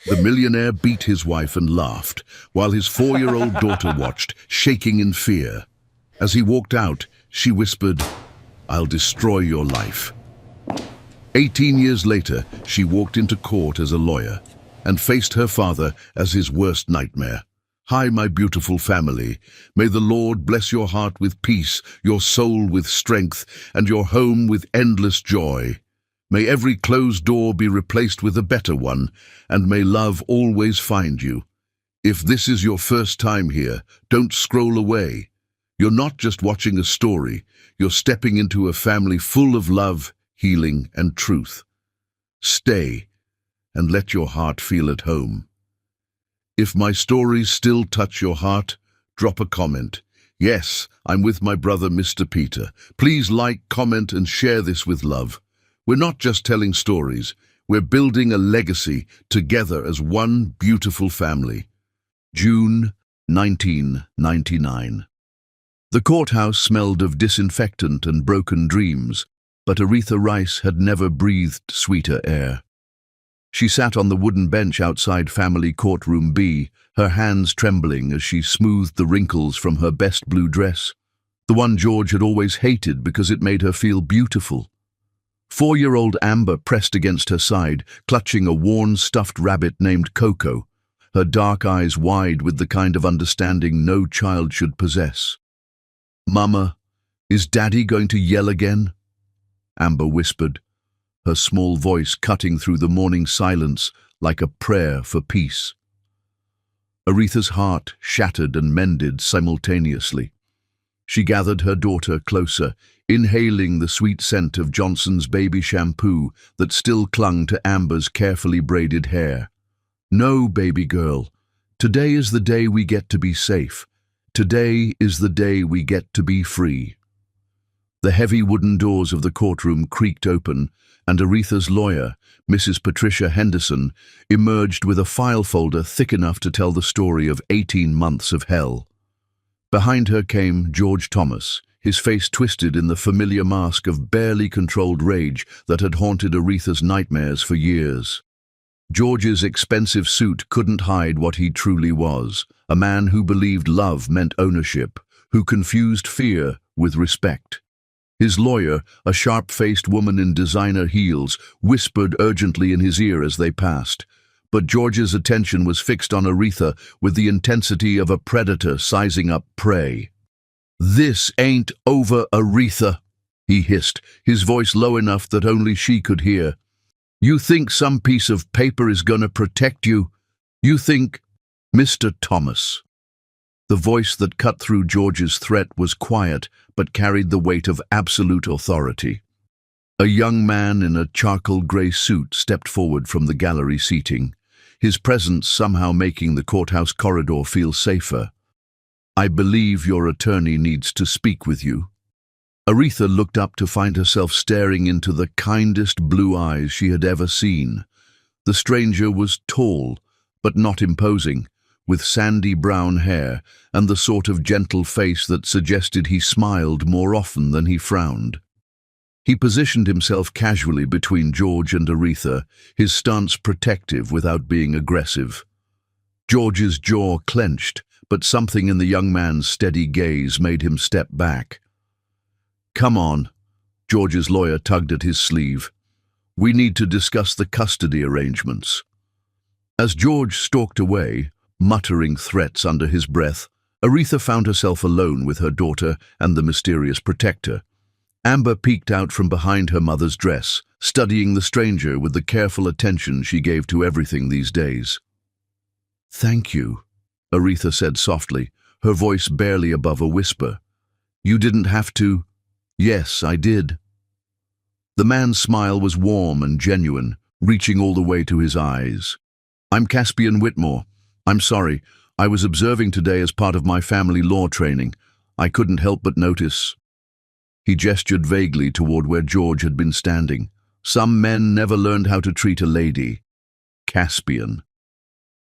The millionaire beat his wife and laughed, while his 4-year-old daughter watched, shaking in fear. As he walked out, she whispered, "I'll destroy your life." 18 years later, she walked into court as a lawyer and faced her father as his worst nightmare. "Hi, my beautiful family. May the Lord bless your heart with peace, your soul with strength, and your home with endless joy. May every closed door be replaced with a better one, and may love always find you. If this is your first time here, don't scroll away. You're not just watching a story, you're stepping into a family full of love, healing, and truth. Stay, and let your heart feel at home. If my stories still touch your heart, drop a comment. Yes, I'm with my brother, Mr. Peter. Please like, comment, and share this with love. We're not just telling stories, we're building a legacy together as one beautiful family. June 1999. The courthouse smelled of disinfectant and broken dreams, but Aretha Rice had never breathed sweeter air. She sat on the wooden bench outside Family Courtroom B, her hands trembling as she smoothed the wrinkles from her best blue dress, the one George had always hated because it made her feel beautiful. 4-year-old Amber pressed against her side, clutching a worn stuffed rabbit named Coco, her dark eyes wide with the kind of understanding no child should possess. "Mama, is Daddy going to yell again?" Amber whispered, her small voice cutting through the morning silence like a prayer for peace. Aretha's heart shattered and mended simultaneously. She gathered her daughter closer, inhaling the sweet scent of Johnson's baby shampoo that still clung to Amber's carefully braided hair. "No, baby girl. Today is the day we get to be safe. Today is the day we get to be free." The heavy wooden doors of the courtroom creaked open, and Aretha's lawyer, Mrs. Patricia Henderson, emerged with a file folder thick enough to tell the story of 18 months of hell. Behind her came George Thomas, his face twisted in the familiar mask of barely controlled rage that had haunted Aretha's nightmares for years. George's expensive suit couldn't hide what he truly was, a man who believed love meant ownership, who confused fear with respect. His lawyer, a sharp-faced woman in designer heels, whispered urgently in his ear as they passed, but George's attention was fixed on Aretha with the intensity of a predator sizing up prey. "This ain't over, Aretha," he hissed, his voice low enough that only she could hear. "You think some piece of paper is gonna protect you? You think—" "Mr. Thomas." The voice that cut through George's threat was quiet, but carried the weight of absolute authority. A young man in a charcoal grey suit stepped forward from the gallery seating, his presence somehow making the courthouse corridor feel safer. "I believe your attorney needs to speak with you." Aretha looked up to find herself staring into the kindest blue eyes she had ever seen. The stranger was tall, but not imposing, with sandy brown hair and the sort of gentle face that suggested he smiled more often than he frowned. He positioned himself casually between George and Aretha, his stance protective without being aggressive. George's jaw clenched, but something in the young man's steady gaze made him step back. "Come on," George's lawyer tugged at his sleeve. "We need to discuss the custody arrangements." As George stalked away, muttering threats under his breath, Aretha found herself alone with her daughter and the mysterious protector. Amber peeked out from behind her mother's dress, studying the stranger with the careful attention she gave to everything these days. "Thank you," Aretha said softly, her voice barely above a whisper. "You didn't have to." "Yes, I did." The man's smile was warm and genuine, reaching all the way to his eyes. "I'm Caspian Whitmore. I'm sorry, I was observing today as part of my family law training. I couldn't help but notice." He gestured vaguely toward where George had been standing. "Some men never learned how to treat a lady." Caspian.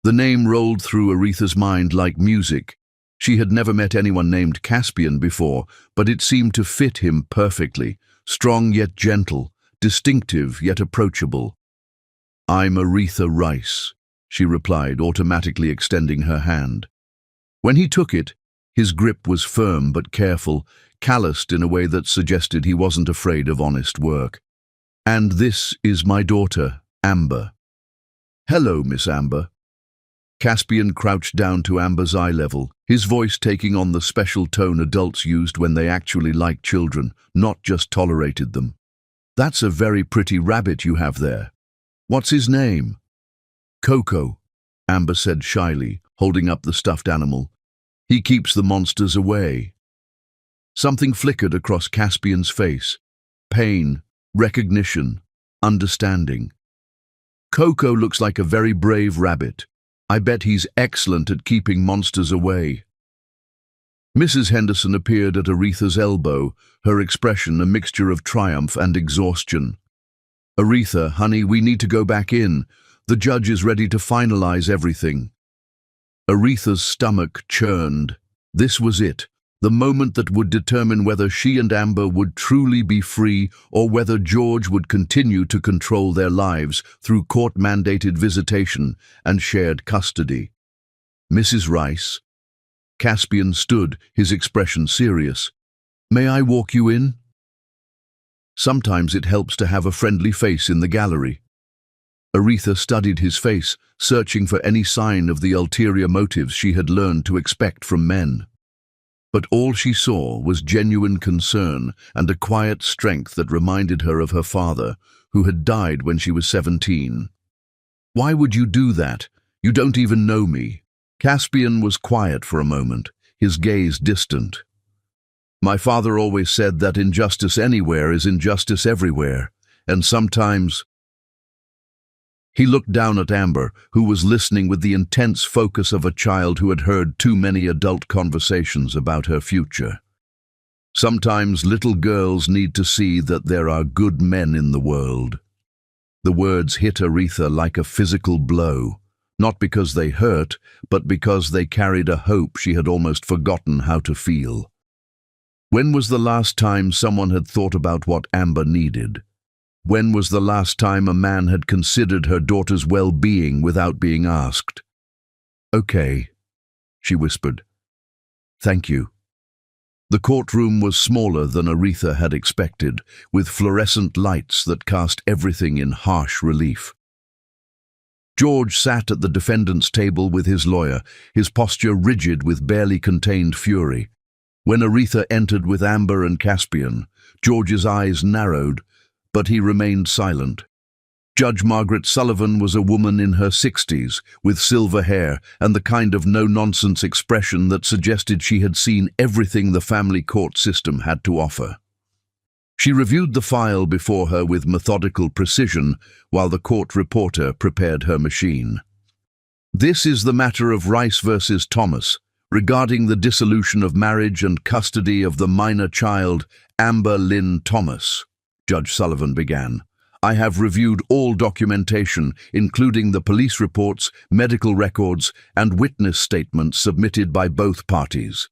The name rolled through Aretha's mind like music. She had never met anyone named Caspian before, but it seemed to fit him perfectly, strong yet gentle, distinctive yet approachable. "I'm Aretha Rice," she replied, automatically extending her hand. When he took it, his grip was firm but careful, calloused in a way that suggested he wasn't afraid of honest work. "And this is my daughter, Amber." "Hello, Miss Amber." Caspian crouched down to Amber's eye level, his voice taking on the special tone adults used when they actually liked children, not just tolerated them. "That's a very pretty rabbit you have there. What's his name?" "Coco," Amber said shyly, holding up the stuffed animal. "He keeps the monsters away." Something flickered across Caspian's face. Pain, recognition, understanding. "Coco looks like a very brave rabbit. I bet he's excellent at keeping monsters away." Mrs. Henderson appeared at Aretha's elbow, her expression a mixture of triumph and exhaustion. "Aretha, honey, we need to go back in. The judge is ready to finalize everything." Aretha's stomach churned. This was it, the moment that would determine whether she and Amber would truly be free or whether George would continue to control their lives through court-mandated visitation and shared custody. "Mrs. Rice." Caspian stood, his expression serious. "May I walk you in?" Sometimes it helps to have a friendly face in the gallery. Aretha studied his face, searching for any sign of the ulterior motives she had learned to expect from men. But all she saw was genuine concern and a quiet strength that reminded her of her father, who had died when she was 17. "Why would you do that? You don't even know me." Caspian was quiet for a moment, his gaze distant. "My father always said that injustice anywhere is injustice everywhere, and sometimes—" He looked down at Amber, who was listening with the intense focus of a child who had heard too many adult conversations about her future. "Sometimes little girls need to see that there are good men in the world." The words hit Aretha like a physical blow, not because they hurt, but because they carried a hope she had almost forgotten how to feel. When was the last time someone had thought about what Amber needed? When was the last time a man had considered her daughter's well-being without being asked? "Okay," she whispered. "Thank you." The courtroom was smaller than Aretha had expected, with fluorescent lights that cast everything in harsh relief. George sat at the defendant's table with his lawyer, his posture rigid with barely contained fury. When Aretha entered with Amber and Caspian, George's eyes narrowed, but he remained silent. Judge Margaret Sullivan was a woman in her 60s, with silver hair and the kind of no-nonsense expression that suggested she had seen everything the family court system had to offer. She reviewed the file before her with methodical precision, while the court reporter prepared her machine. "This is the matter of Rice versus Thomas, regarding the dissolution of marriage and custody of the minor child, Amber Lynn Thomas," Judge Sullivan began. "I have reviewed all documentation, including the police reports, medical records, and witness statements submitted by both parties."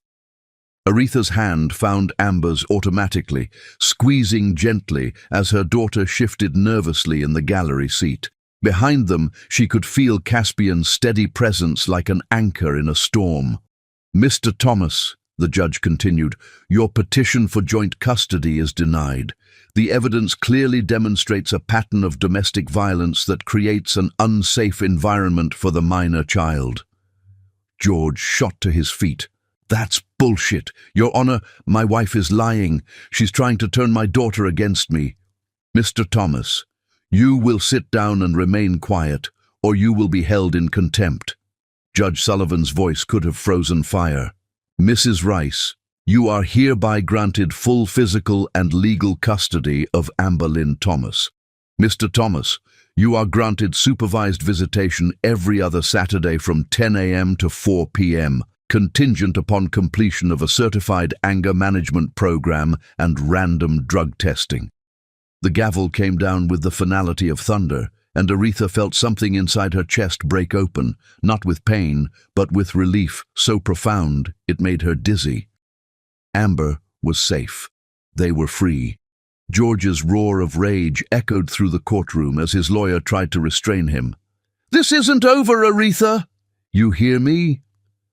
Aretha's hand found Amber's automatically, squeezing gently as her daughter shifted nervously in the gallery seat. Behind them, she could feel Caspian's steady presence like an anchor in a storm. "Mr. Thomas," the judge continued, "your petition for joint custody is denied. The evidence clearly demonstrates a pattern of domestic violence that creates an unsafe environment for the minor child." George shot to his feet. "That's bullshit. Your Honor, my wife is lying. She's trying to turn my daughter against me." "Mr. Thomas, you will sit down and remain quiet, or you will be held in contempt." Judge Sullivan's voice could have frozen fire. "Mrs. Rice, you are hereby granted full physical and legal custody of Amber Lynn Thomas. Mr. Thomas, you are granted supervised visitation every other Saturday from 10 a.m. to 4 p.m., contingent upon completion of a certified anger management program and random drug testing." The gavel came down with the finality of thunder, and Aretha felt something inside her chest break open, not with pain, but with relief so profound it made her dizzy. Amber was safe. They were free. George's roar of rage echoed through the courtroom as his lawyer tried to restrain him. This isn't over, Aretha! You hear me?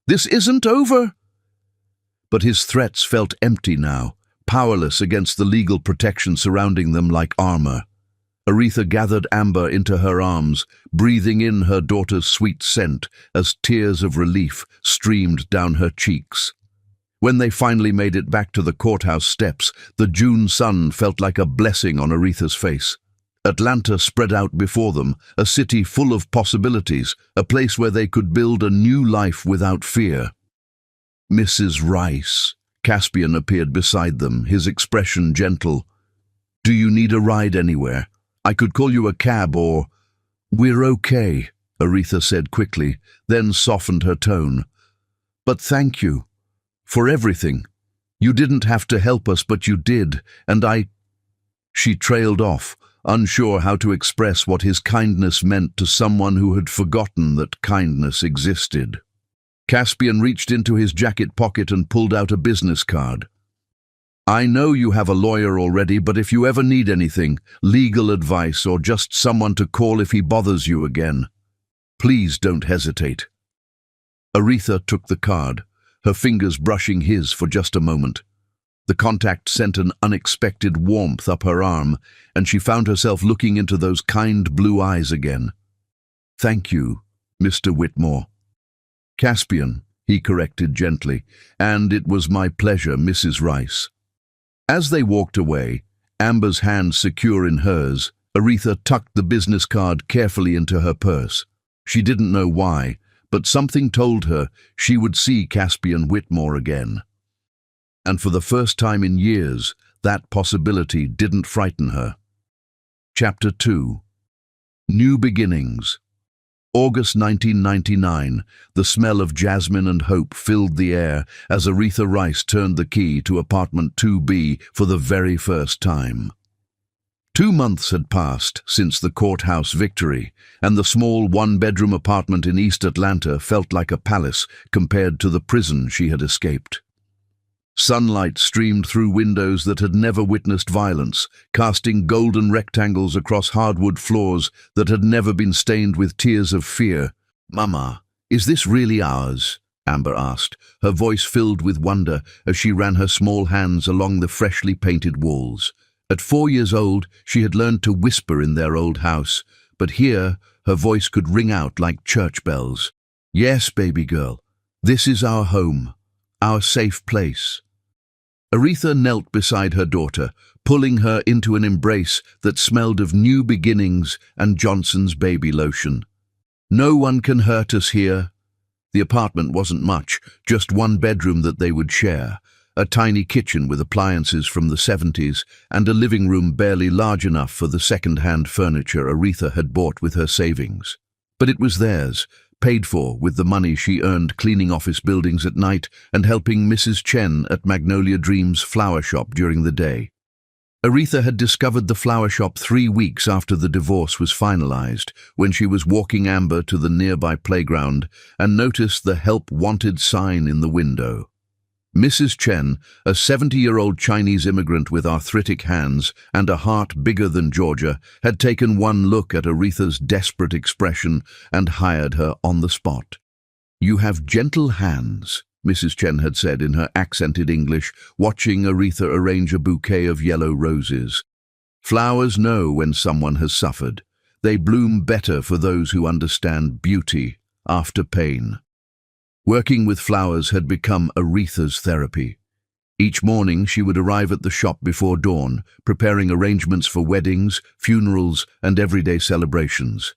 This isn't over! But his threats felt empty now, powerless against the legal protection surrounding them like armor. Aretha gathered Amber into her arms, breathing in her daughter's sweet scent as tears of relief streamed down her cheeks. When they finally made it back to the courthouse steps, the June sun felt like a blessing on Aretha's face. Atlanta spread out before them, a city full of possibilities, a place where they could build a new life without fear. Mrs. Rice. Caspian appeared beside them, his expression gentle. Do you need a ride anywhere? I could call you a cab or... We're okay, Aretha said quickly, then softened her tone. But thank you. For everything. You didn't have to help us, but you did, and I... She trailed off, unsure how to express what his kindness meant to someone who had forgotten that kindness existed. Caspian reached into his jacket pocket and pulled out a business card. I know you have a lawyer already, but if you ever need anything, legal advice or just someone to call if he bothers you again, please don't hesitate. Aretha took the card, her fingers brushing his for just a moment. The contact sent an unexpected warmth up her arm, and she found herself looking into those kind blue eyes again. Thank you, Mr. Whitmore. Caspian, he corrected gently, and it was my pleasure, Mrs. Rice. As they walked away, Amber's hand secure in hers, Aretha tucked the business card carefully into her purse. She didn't know why, but something told her she would see Caspian Whitmore again. And for the first time in years, that possibility didn't frighten her. Chapter 2. New Beginnings. August 1999, the smell of jasmine and hope filled the air as Aretha Rice turned the key to apartment 2B for the very first time. 2 months had passed since the courthouse victory, and the small one-bedroom apartment in East Atlanta felt like a palace compared to the prison she had escaped. Sunlight streamed through windows that had never witnessed violence, casting golden rectangles across hardwood floors that had never been stained with tears of fear. Mama, is this really ours? Amber asked, her voice filled with wonder as she ran her small hands along the freshly painted walls. At 4 years old, she had learned to whisper in their old house, but here her voice could ring out like church bells. Yes, baby girl, this is our home, our safe place. Aretha knelt beside her daughter, pulling her into an embrace that smelled of new beginnings and Johnson's baby lotion. No one can hurt us here. The apartment wasn't much, just one bedroom that they would share, a tiny kitchen with appliances from the 70s, and a living room barely large enough for the second-hand furniture Aretha had bought with her savings. But it was theirs, paid for with the money she earned cleaning office buildings at night and helping Mrs. Chen at Magnolia Dreams flower shop during the day. Aretha had discovered the flower shop 3 weeks after the divorce was finalized, when she was walking Amber to the nearby playground and noticed the help wanted sign in the window. Mrs. Chen, a 70-year-old Chinese immigrant with arthritic hands and a heart bigger than Georgia, had taken one look at Aretha's desperate expression and hired her on the spot. You have gentle hands, Mrs. Chen had said in her accented English, watching Aretha arrange a bouquet of yellow roses. Flowers know when someone has suffered. They bloom better for those who understand beauty after pain. Working with flowers had become Aretha's therapy. Each morning she would arrive at the shop before dawn, preparing arrangements for weddings, funerals, and everyday celebrations.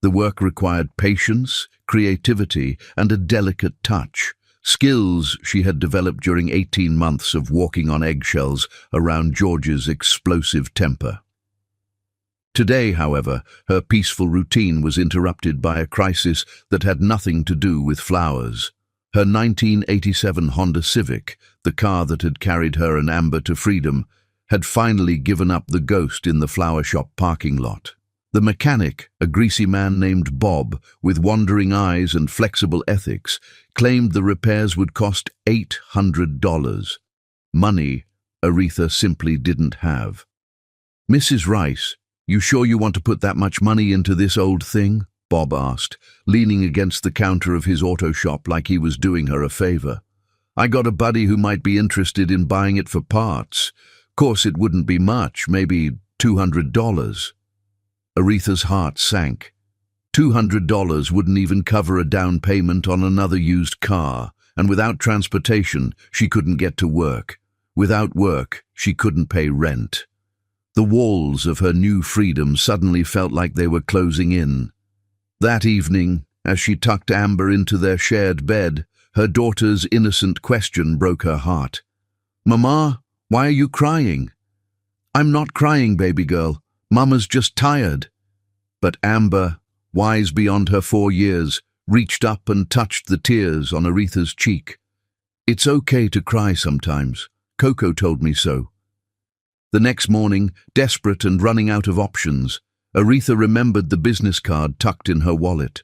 The work required patience, creativity, and a delicate touch, skills she had developed during 18 months of walking on eggshells around George's explosive temper. Today, however, her peaceful routine was interrupted by a crisis that had nothing to do with flowers. Her 1987 Honda Civic, the car that had carried her and Amber to freedom, had finally given up the ghost in the flower shop parking lot. The mechanic, a greasy man named Bob, with wandering eyes and flexible ethics, claimed the repairs would cost $800. Money Aretha simply didn't have. Mrs. Rice, you sure you want to put that much money into this old thing? Bob asked, leaning against the counter of his auto shop like he was doing her a favor. I got a buddy who might be interested in buying it for parts. Course it wouldn't be much, maybe $200. Aretha's heart sank. $200 wouldn't even cover a down payment on another used car, and without transportation, she couldn't get to work. Without work, she couldn't pay rent. The walls of her new freedom suddenly felt like they were closing in. That evening, as she tucked Amber into their shared bed, her daughter's innocent question broke her heart. "Mama, why are you crying?" "I'm not crying, baby girl. Mama's just tired." But Amber, wise beyond her 4 years, reached up and touched the tears on Aretha's cheek. "It's okay to cry sometimes. Coco told me so." The next morning, desperate and running out of options, Aretha remembered the business card tucked in her wallet.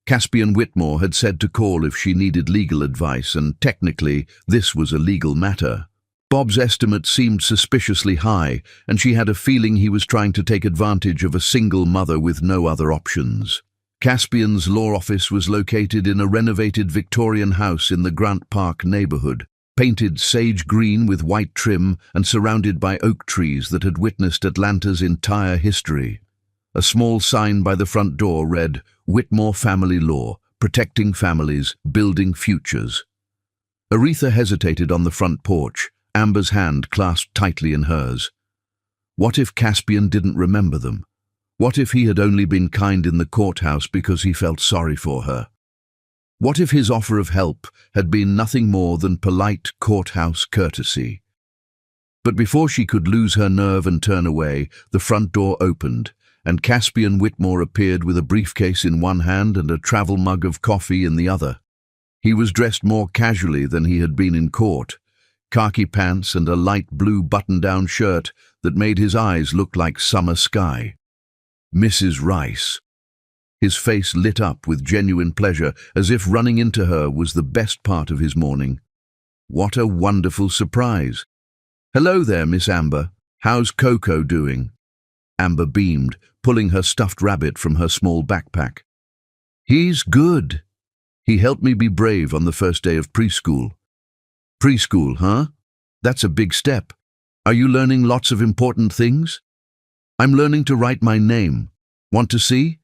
Caspian Whitmore had said to call if she needed legal advice, and technically, this was a legal matter. Bob's estimate seemed suspiciously high, and she had a feeling he was trying to take advantage of a single mother with no other options. Caspian's law office was located in a renovated Victorian house in the Grant Park neighborhood, painted sage green with white trim and surrounded by oak trees that had witnessed Atlanta's entire history. A small sign by the front door read, "Whitmore Family Law, Protecting Families, Building Futures." Aretha hesitated on the front porch, Amber's hand clasped tightly in hers. What if Caspian didn't remember them? What if he had only been kind in the courthouse because he felt sorry for her? What if his offer of help had been nothing more than polite courthouse courtesy? But before she could lose her nerve and turn away, the front door opened, and Caspian Whitmore appeared with a briefcase in one hand and a travel mug of coffee in the other. He was dressed more casually than he had been in court, khaki pants and a light blue button-down shirt that made his eyes look like summer sky. Mrs. Rice. His face lit up with genuine pleasure, as if running into her was the best part of his morning. What a wonderful surprise. "Hello there, Miss Amber. How's Coco doing?" Amber beamed, pulling her stuffed rabbit from her small backpack. "He's good. He helped me be brave on the first day of preschool." "Preschool, huh? That's a big step. Are you learning lots of important things?" "I'm learning to write my name. Want to see?"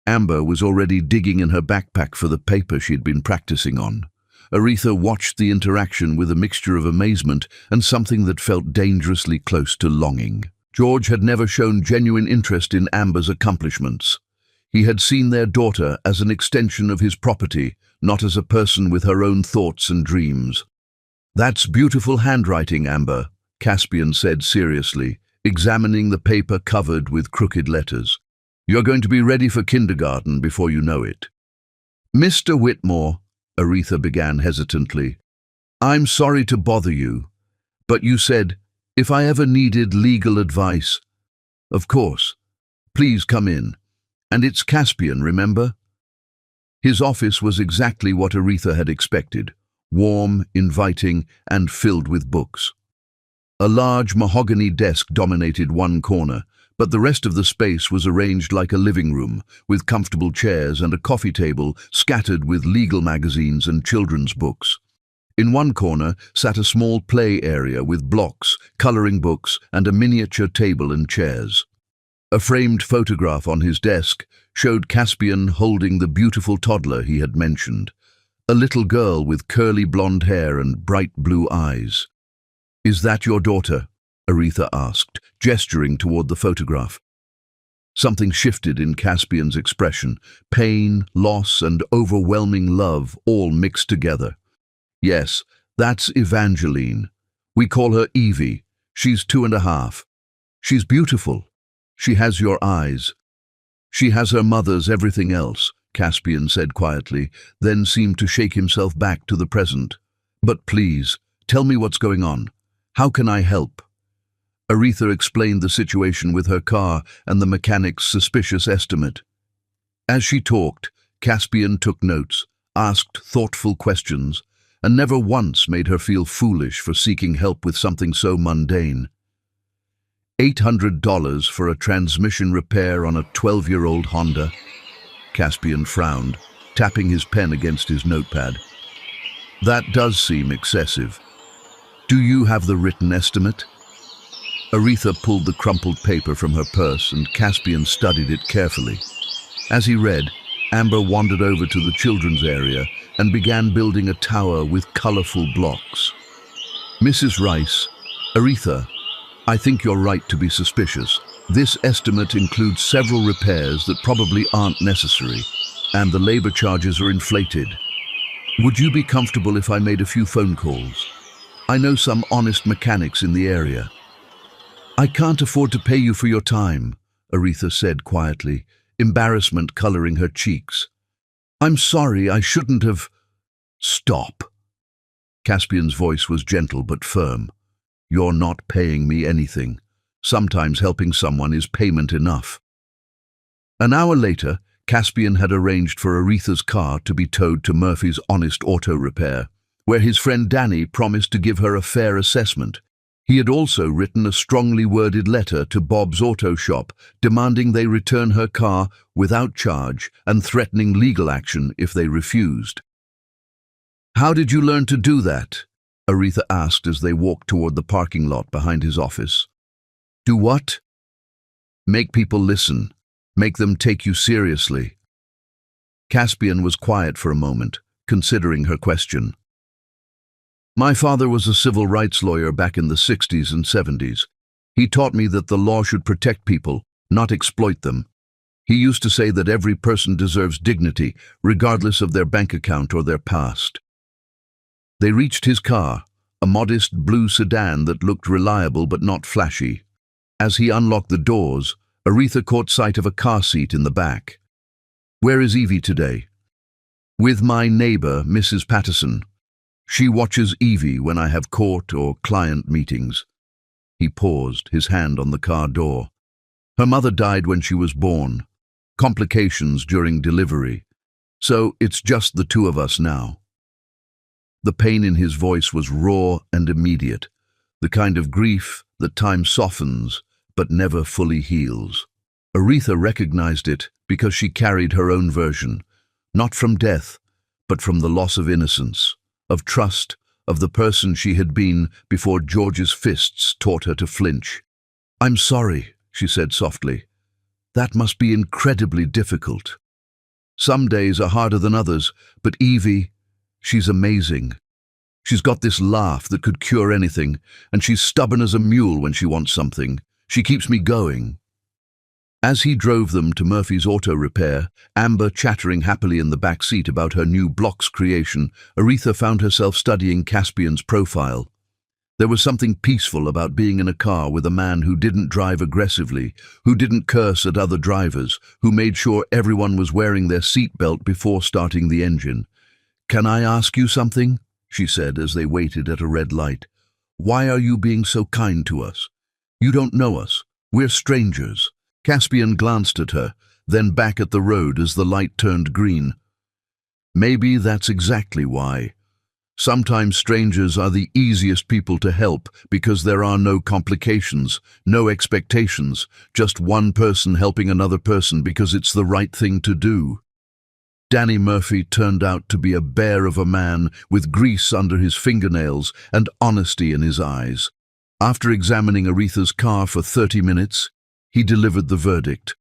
Amber was already digging in her backpack for the paper she'd been practicing on. Aretha watched the interaction with a mixture of amazement and something that felt dangerously close to longing. George had never shown genuine interest in Amber's accomplishments. He had seen their daughter as an extension of his property, not as a person with her own thoughts and dreams. "That's beautiful handwriting, Amber," Caspian said seriously, examining the paper covered with crooked letters. "You're going to be ready for kindergarten before you know it." "Mr. Whitmore," Aretha began hesitantly, "I'm sorry to bother you, but you said, if I ever needed legal advice." "Of course. Please come in. And it's Caspian, remember?" His office was exactly what Aretha had expected, warm, inviting, and filled with books. A large mahogany desk dominated one corner, but the rest of the space was arranged like a living room, with comfortable chairs and a coffee table scattered with legal magazines and children's books. In one corner sat a small play area with blocks, coloring books, and a miniature table and chairs. A framed photograph on his desk showed Caspian holding the beautiful toddler he had mentioned, a little girl with curly blonde hair and bright blue eyes. "Is that your daughter?" Aretha asked, gesturing toward the photograph. Something shifted in Caspian's expression, pain, loss, and overwhelming love all mixed together. "Yes, that's Evangeline. We call her Evie. She's 2.5. She's beautiful. She has your eyes." "She has her mother's everything else," Caspian said quietly, then seemed to shake himself back to the present. "But please, tell me what's going on. How can I help?" Aretha explained the situation with her car and the mechanic's suspicious estimate. As she talked, Caspian took notes, asked thoughtful questions, and never once made her feel foolish for seeking help with something so mundane. $800 for a transmission repair on a 12-year-old Honda. Caspian frowned, tapping his pen against his notepad. That does seem excessive. Do you have the written estimate? Aretha pulled the crumpled paper from her purse and Caspian studied it carefully. As he read, Amber wandered over to the children's area and began building a tower with colorful blocks. Mrs. Rice, Aretha, I think you're right to be suspicious. This estimate includes several repairs that probably aren't necessary, and the labor charges are inflated. Would you be comfortable if I made a few phone calls? I know some honest mechanics in the area. I can't afford to pay you for your time, Aretha said quietly, embarrassment coloring her cheeks. I'm sorry, I shouldn't have... Stop. Caspian's voice was gentle but firm. You're not paying me anything. Sometimes helping someone is payment enough. An hour later, Caspian had arranged for Aretha's car to be towed to Murphy's Honest Auto Repair, where his friend Danny promised to give her a fair assessment. He had also written a strongly worded letter to Bob's auto shop, demanding they return her car without charge and threatening legal action if they refused. How did you learn to do that? Aretha asked as they walked toward the parking lot behind his office. Do what? Make people listen. Make them take you seriously. Caspian was quiet for a moment, considering her question. My father was a civil rights lawyer back in the 60s and 70s. He taught me that the law should protect people, not exploit them. He used to say that every person deserves dignity, regardless of their bank account or their past. They reached his car, a modest blue sedan that looked reliable but not flashy. As he unlocked the doors, Aretha caught sight of a car seat in the back. Where is Evie today? With my neighbor, Mrs. Patterson. She watches Evie when I have court or client meetings. He paused, his hand on the car door. Her mother died when she was born. Complications during delivery. So it's just the two of us now. The pain in his voice was raw and immediate, the kind of grief that time softens but never fully heals. Aretha recognized it because she carried her own version, not from death, but from the loss of innocence, of trust, of the person she had been before George's fists taught her to flinch. I'm sorry, she said softly. That must be incredibly difficult. Some days are harder than others, but Evie, she's amazing. She's got this laugh that could cure anything, and she's stubborn as a mule when she wants something. She keeps me going. As he drove them to Murphy's Auto Repair, Amber chattering happily in the back seat about her new blocks creation, Aretha found herself studying Caspian's profile. There was something peaceful about being in a car with a man who didn't drive aggressively, who didn't curse at other drivers, who made sure everyone was wearing their seatbelt before starting the engine. Can I ask you something? She said as they waited at a red light. Why are you being so kind to us? You don't know us. We're strangers. Caspian glanced at her, then back at the road as the light turned green. Maybe that's exactly why. Sometimes strangers are the easiest people to help because there are no complications, no expectations, just one person helping another person because it's the right thing to do. Danny Murphy turned out to be a bear of a man with grease under his fingernails and honesty in his eyes. After examining Aretha's car for 30 minutes, he delivered the verdict.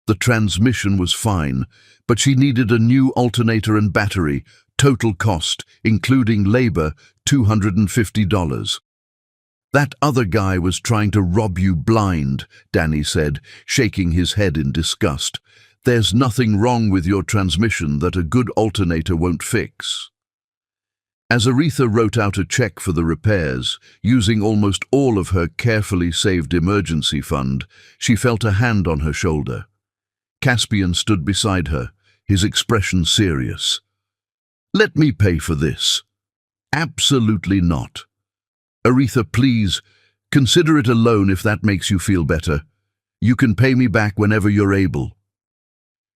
The transmission was fine, but she needed a new alternator and battery, total cost, including labor, $250. That other guy was trying to rob you blind, Danny said, shaking his head in disgust. There's nothing wrong with your transmission that a good alternator won't fix. As Aretha wrote out a check for the repairs, using almost all of her carefully saved emergency fund, she felt a hand on her shoulder. Caspian stood beside her, his expression serious. Let me pay for this. Absolutely not. Aretha, please, consider it a loan if that makes you feel better. You can pay me back whenever you're able.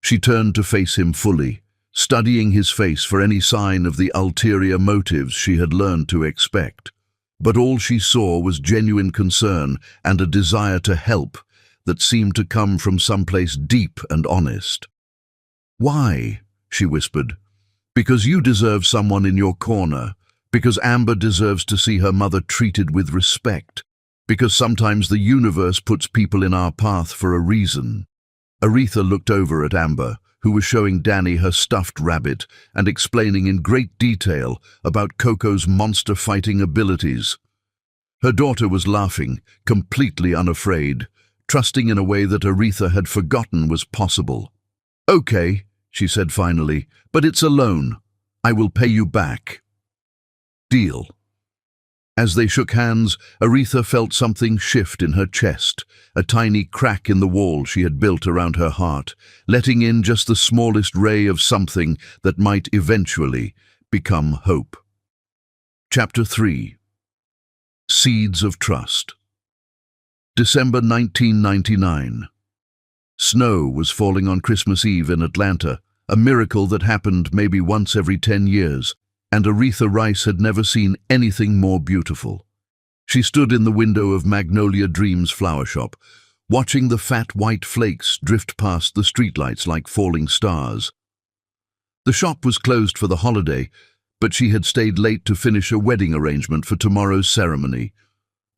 She turned to face him fully, studying his face for any sign of the ulterior motives she had learned to expect. But all she saw was genuine concern and a desire to help that seemed to come from someplace deep and honest. "Why?" she whispered. "Because you deserve someone in your corner. Because Amber deserves to see her mother treated with respect. Because sometimes the universe puts people in our path for a reason." Aretha looked over at Amber, who was showing Danny her stuffed rabbit and explaining in great detail about Coco's monster-fighting abilities. Her daughter was laughing, completely unafraid, trusting in a way that Aretha had forgotten was possible. "Okay," she said finally, "but it's a loan. I will pay you back." "Deal." As they shook hands, Aretha felt something shift in her chest, a tiny crack in the wall she had built around her heart, letting in just the smallest ray of something that might eventually become hope. Chapter 3. Seeds of Trust. December 1999. Snow was falling on Christmas Eve in Atlanta, a miracle that happened maybe once every 10 years, and Aretha Rice had never seen anything more beautiful. She stood in the window of Magnolia Dreams flower shop, watching the fat white flakes drift past the streetlights like falling stars. The shop was closed for the holiday, but she had stayed late to finish a wedding arrangement for tomorrow's ceremony.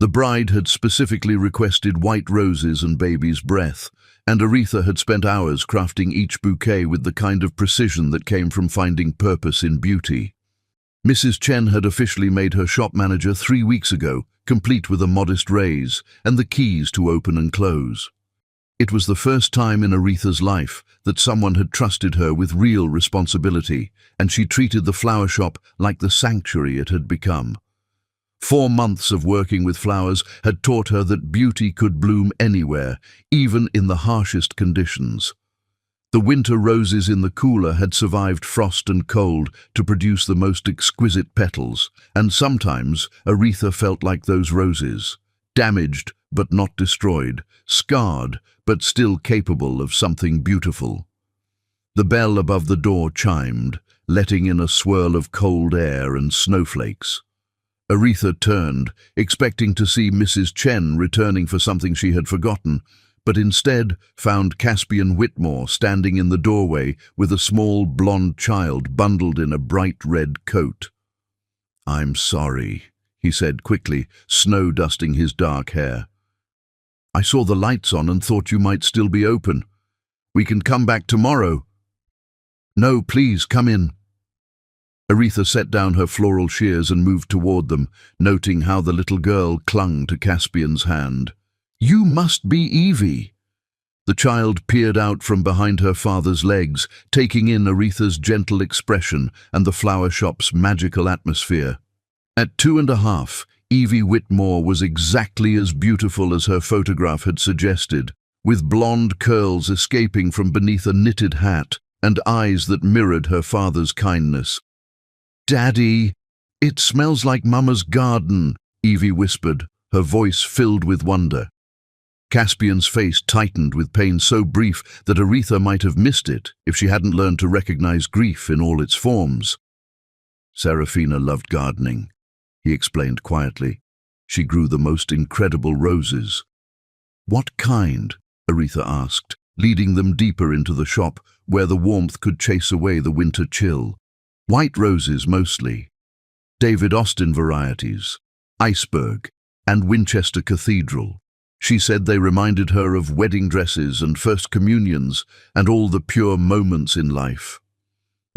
The bride had specifically requested white roses and baby's breath, and Aretha had spent hours crafting each bouquet with the kind of precision that came from finding purpose in beauty. Mrs. Chen had officially made her shop manager 3 weeks ago, complete with a modest raise and the keys to open and close. It was the first time in Aretha's life that someone had trusted her with real responsibility, and she treated the flower shop like the sanctuary it had become. 4 months of working with flowers had taught her that beauty could bloom anywhere, even in the harshest conditions. The winter roses in the cooler had survived frost and cold to produce the most exquisite petals, and sometimes Aretha felt like those roses, damaged but not destroyed, scarred but still capable of something beautiful. The bell above the door chimed, letting in a swirl of cold air and snowflakes. Aretha turned, expecting to see Mrs. Chen returning for something she had forgotten, but instead found Caspian Whitmore standing in the doorway with a small blonde child bundled in a bright red coat. "I'm sorry," he said quickly, snow dusting his dark hair. "I saw the lights on and thought you might still be open. We can come back tomorrow." "No, please, come in." Aretha set down her floral shears and moved toward them, noting how the little girl clung to Caspian's hand. "You must be Evie." The child peered out from behind her father's legs, taking in Aretha's gentle expression and the flower shop's magical atmosphere. At 2.5, Evie Whitmore was exactly as beautiful as her photograph had suggested, with blonde curls escaping from beneath a knitted hat and eyes that mirrored her father's kindness. "Daddy, it smells like Mama's garden," Evie whispered, her voice filled with wonder. Caspian's face tightened with pain so brief that Aretha might have missed it if she hadn't learned to recognize grief in all its forms. "Serafina loved gardening," he explained quietly. "She grew the most incredible roses." "What kind?" Aretha asked, leading them deeper into the shop where the warmth could chase away the winter chill. "White roses mostly. David Austin varieties, Iceberg, and Winchester Cathedral." She said they reminded her of wedding dresses and first communions and all the pure moments in life.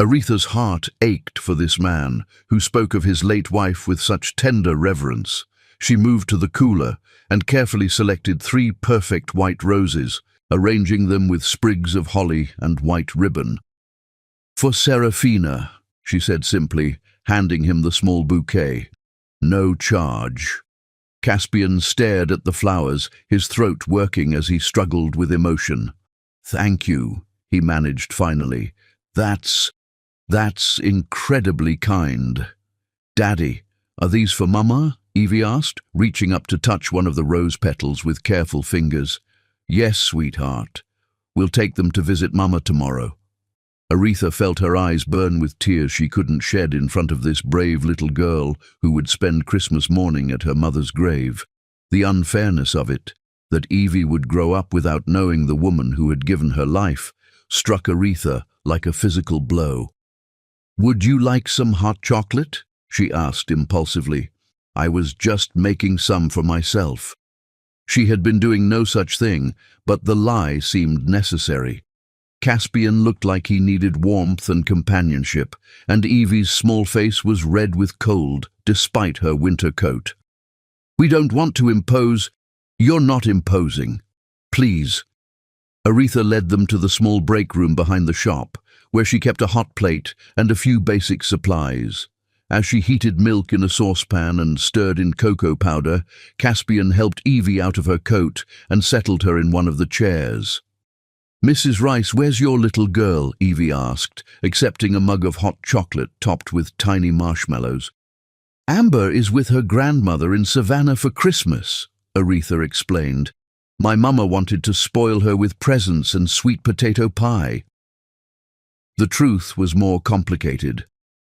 Aretha's heart ached for this man, who spoke of his late wife with such tender reverence. She moved to the cooler and carefully selected 3 perfect white roses, arranging them with sprigs of holly and white ribbon. "For Serafina," she said simply, handing him the small bouquet. "No charge." Caspian stared at the flowers, his throat working as he struggled with emotion. "Thank you," he managed finally. That's incredibly kind." "Daddy, are these for Mama?" Evie asked, reaching up to touch one of the rose petals with careful fingers. "Yes, sweetheart. We'll take them to visit Mama tomorrow." Aretha felt her eyes burn with tears she couldn't shed in front of this brave little girl who would spend Christmas morning at her mother's grave. The unfairness of it, that Evie would grow up without knowing the woman who had given her life, struck Aretha like a physical blow. "Would you like some hot chocolate?" she asked impulsively. "I was just making some for myself." She had been doing no such thing, but the lie seemed necessary. Caspian looked like he needed warmth and companionship, and Evie's small face was red with cold, despite her winter coat. "We don't want to impose." "You're not imposing. Please." Aretha led them to the small break room behind the shop, where she kept a hot plate and a few basic supplies. As she heated milk in a saucepan and stirred in cocoa powder, Caspian helped Evie out of her coat and settled her in one of the chairs. "Mrs. Rice, where's your little girl?" Evie asked, accepting a mug of hot chocolate topped with tiny marshmallows. "Amber is with her grandmother in Savannah for Christmas," Aretha explained. "My mama wanted to spoil her with presents and sweet potato pie." The truth was more complicated.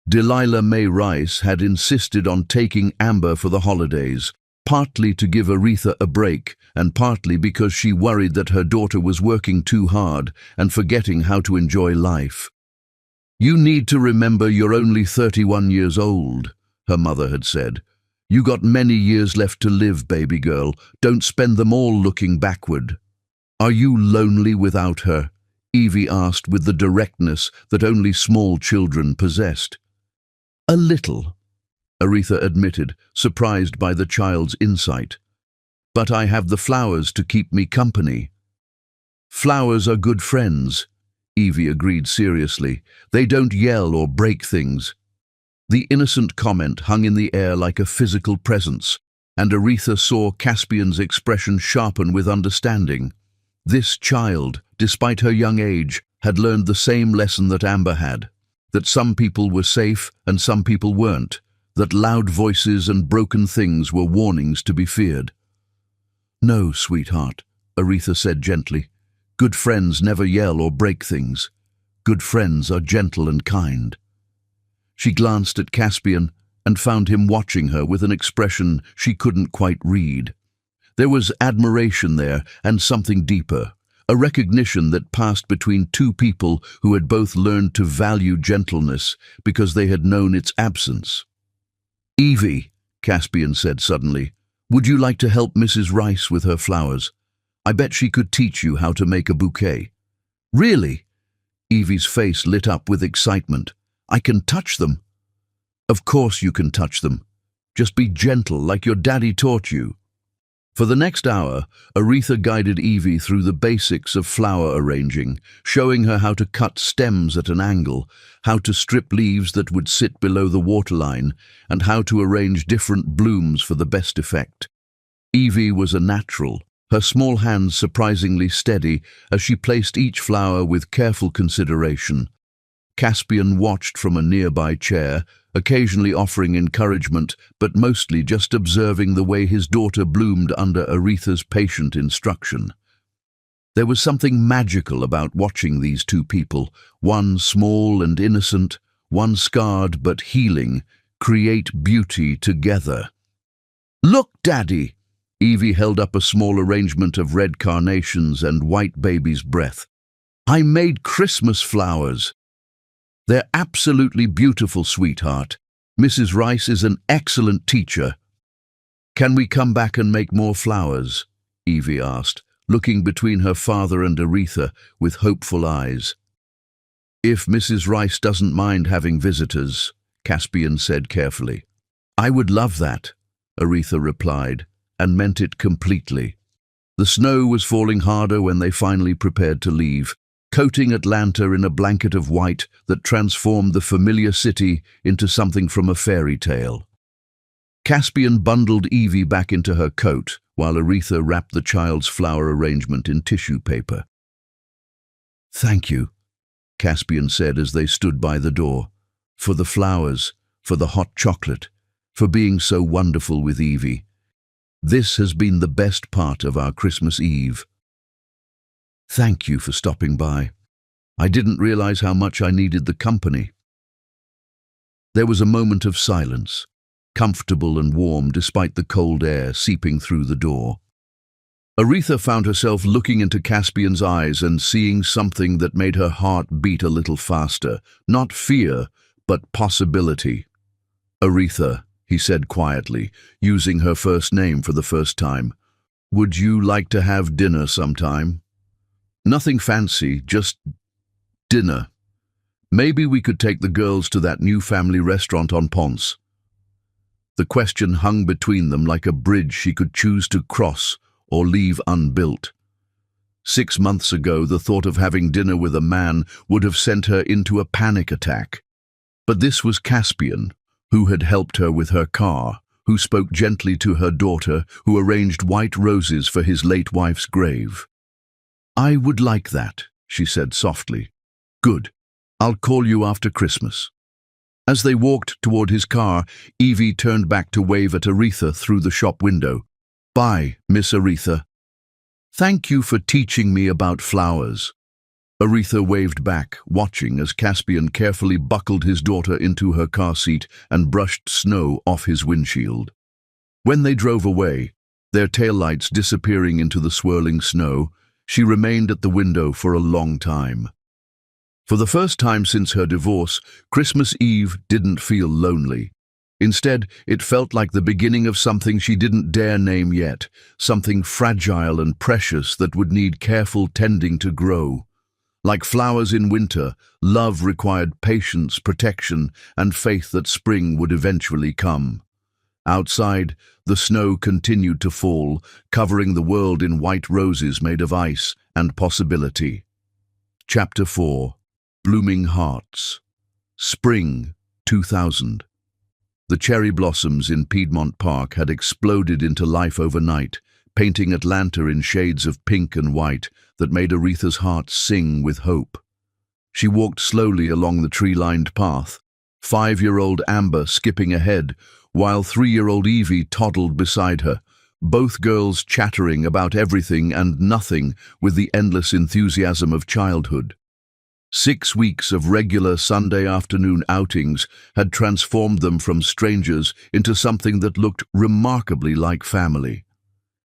Delilah May Rice had insisted on taking Amber for the holidays, partly to give Aretha a break, and partly because she worried that her daughter was working too hard and forgetting how to enjoy life. "You need to remember you're only 31 years old," her mother had said. "You got many years left to live, baby girl. Don't spend them all looking backward." "Are you lonely without her?" Evie asked with the directness that only small children possessed. "A little," Aretha admitted, surprised by the child's insight. "But I have the flowers to keep me company." "Flowers are good friends," Evie agreed seriously. "They don't yell or break things." The innocent comment hung in the air like a physical presence, and Aretha saw Caspian's expression sharpen with understanding. This child, despite her young age, had learned the same lesson that Amber had, that some people were safe and some people weren't, that loud voices and broken things were warnings to be feared. "No, sweetheart," Aretha said gently. "Good friends never yell or break things. Good friends are gentle and kind." She glanced at Caspian and found him watching her with an expression she couldn't quite read. There was admiration there and something deeper, a recognition that passed between two people who had both learned to value gentleness because they had known its absence. "Evie," Caspian said suddenly, "would you like to help Mrs. Rice with her flowers? I bet she could teach you how to make a bouquet." "Really?" Evie's face lit up with excitement. "I can touch them." "Of course you can touch them. Just be gentle like your daddy taught you." For the next hour, Aretha guided Evie through the basics of flower arranging, showing her how to cut stems at an angle, how to strip leaves that would sit below the waterline, and how to arrange different blooms for the best effect. Evie was a natural, her small hands surprisingly steady as she placed each flower with careful consideration. Caspian watched from a nearby chair, occasionally offering encouragement, but mostly just observing the way his daughter bloomed under Aretha's patient instruction. There was something magical about watching these two people, one small and innocent, one scarred but healing, create beauty together. "Look, Daddy!" Evie held up a small arrangement of red carnations and white baby's breath. "I made Christmas flowers." "They're absolutely beautiful, sweetheart. Mrs. Rice is an excellent teacher." "Can we come back and make more flowers?" Evie asked, looking between her father and Aretha with hopeful eyes. "If Mrs. Rice doesn't mind having visitors," Caspian said carefully. "I would love that," Aretha replied, and meant it completely. The snow was falling harder when they finally prepared to leave, coating Atlanta in a blanket of white that transformed the familiar city into something from a fairy tale. Caspian bundled Evie back into her coat, while Aretha wrapped the child's flower arrangement in tissue paper. "Thank you," Caspian said as they stood by the door, "for the flowers, for the hot chocolate, for being so wonderful with Evie. This has been the best part of our Christmas Eve." "Thank you for stopping by. I didn't realize how much I needed the company." There was a moment of silence, comfortable and warm despite the cold air seeping through the door. Aretha found herself looking into Caspian's eyes and seeing something that made her heart beat a little faster. Not fear, but possibility. "Aretha," he said quietly, using her first name for the first time, "would you like to have dinner sometime? Nothing fancy, just dinner. Maybe we could take the girls to that new family restaurant on Ponce." The question hung between them like a bridge she could choose to cross or leave unbuilt. 6 months ago, the thought of having dinner with a man would have sent her into a panic attack. But this was Caspian, who had helped her with her car, who spoke gently to her daughter, who arranged white roses for his late wife's grave. "I would like that," she said softly. "Good. I'll call you after Christmas." As they walked toward his car, Evie turned back to wave at Aretha through the shop window. "Bye, Miss Aretha. Thank you for teaching me about flowers." Aretha waved back, watching as Caspian carefully buckled his daughter into her car seat and brushed snow off his windshield. When they drove away, their taillights disappearing into the swirling snow, she remained at the window for a long time. For the first time since her divorce, Christmas Eve didn't feel lonely. Instead, it felt like the beginning of something she didn't dare name yet, something fragile and precious that would need careful tending to grow. Like flowers in winter, love required patience, protection, and faith that spring would eventually come. Outside, the snow continued to fall, covering the world in white roses made of ice and possibility. Chapter 4. Blooming Hearts. Spring 2000. The cherry blossoms in Piedmont Park had exploded into life overnight, painting Atlanta in shades of pink and white that made Aretha's heart sing with hope. She walked slowly along the tree-lined path, 5-year-old Amber skipping ahead, while 3-year-old Evie toddled beside her, both girls chattering about everything and nothing with the endless enthusiasm of childhood. 6 weeks of regular Sunday afternoon outings had transformed them from strangers into something that looked remarkably like family.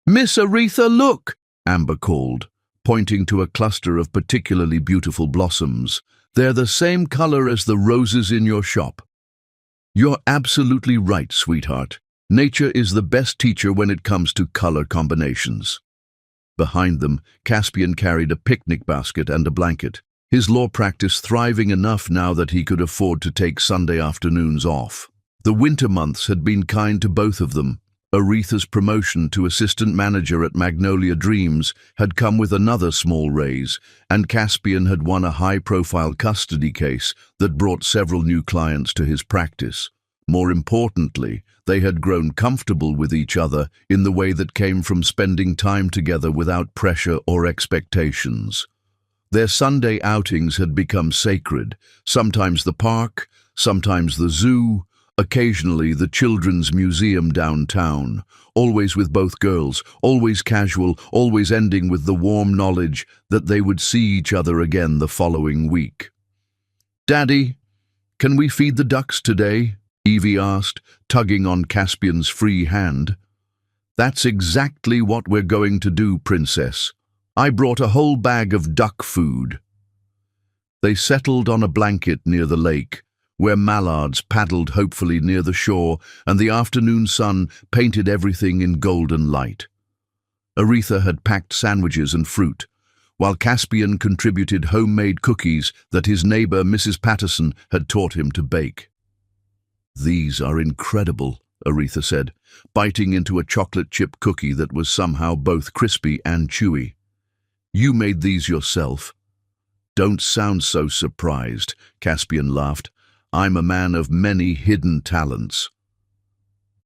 "Miss Aretha, look!" Amber called, pointing to a cluster of particularly beautiful blossoms. "They're the same color as the roses in your shop." "You're absolutely right, sweetheart. Nature is the best teacher when it comes to color combinations." Behind them, Caspian carried a picnic basket and a blanket, his law practice thriving enough now that he could afford to take Sunday afternoons off. The winter months had been kind to both of them. Aretha's promotion to assistant manager at Magnolia Dreams had come with another small raise, and Caspian had won a high-profile custody case that brought several new clients to his practice. More importantly, they had grown comfortable with each other in the way that came from spending time together without pressure or expectations. Their Sunday outings had become sacred, sometimes the park, sometimes the zoo, occasionally the children's museum downtown, always with both girls, always casual, always ending with the warm knowledge that they would see each other again the following week. "Daddy, can we feed the ducks today?" Evie asked, tugging on Caspian's free hand. "That's exactly what we're going to do, Princess. I brought a whole bag of duck food." They settled on a blanket near the lake, where mallards paddled hopefully near the shore and the afternoon sun painted everything in golden light. Aretha had packed sandwiches and fruit, while Caspian contributed homemade cookies that his neighbor Mrs. Patterson had taught him to bake. "These are incredible," Aretha said, biting into a chocolate chip cookie that was somehow both crispy and chewy. "You made these yourself?" "Don't sound so surprised," Caspian laughed. "I'm a man of many hidden talents."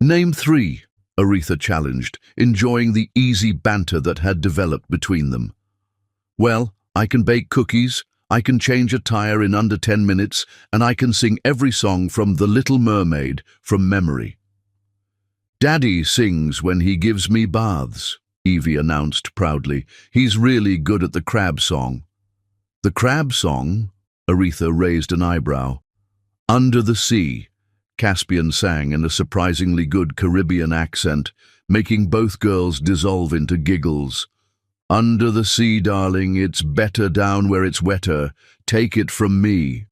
"Name 3, Aretha challenged, enjoying the easy banter that had developed between them. "Well, I can bake cookies, I can change a tire in under 10 minutes, and I can sing every song from The Little Mermaid from memory." "Daddy sings when he gives me baths," Evie announced proudly. "He's really good at the crab song." "The crab song?" Aretha raised an eyebrow. "Under the Sea," Caspian sang in a surprisingly good Caribbean accent, making both girls dissolve into giggles. "Under the sea, darling, it's better down where it's wetter. Take it from me."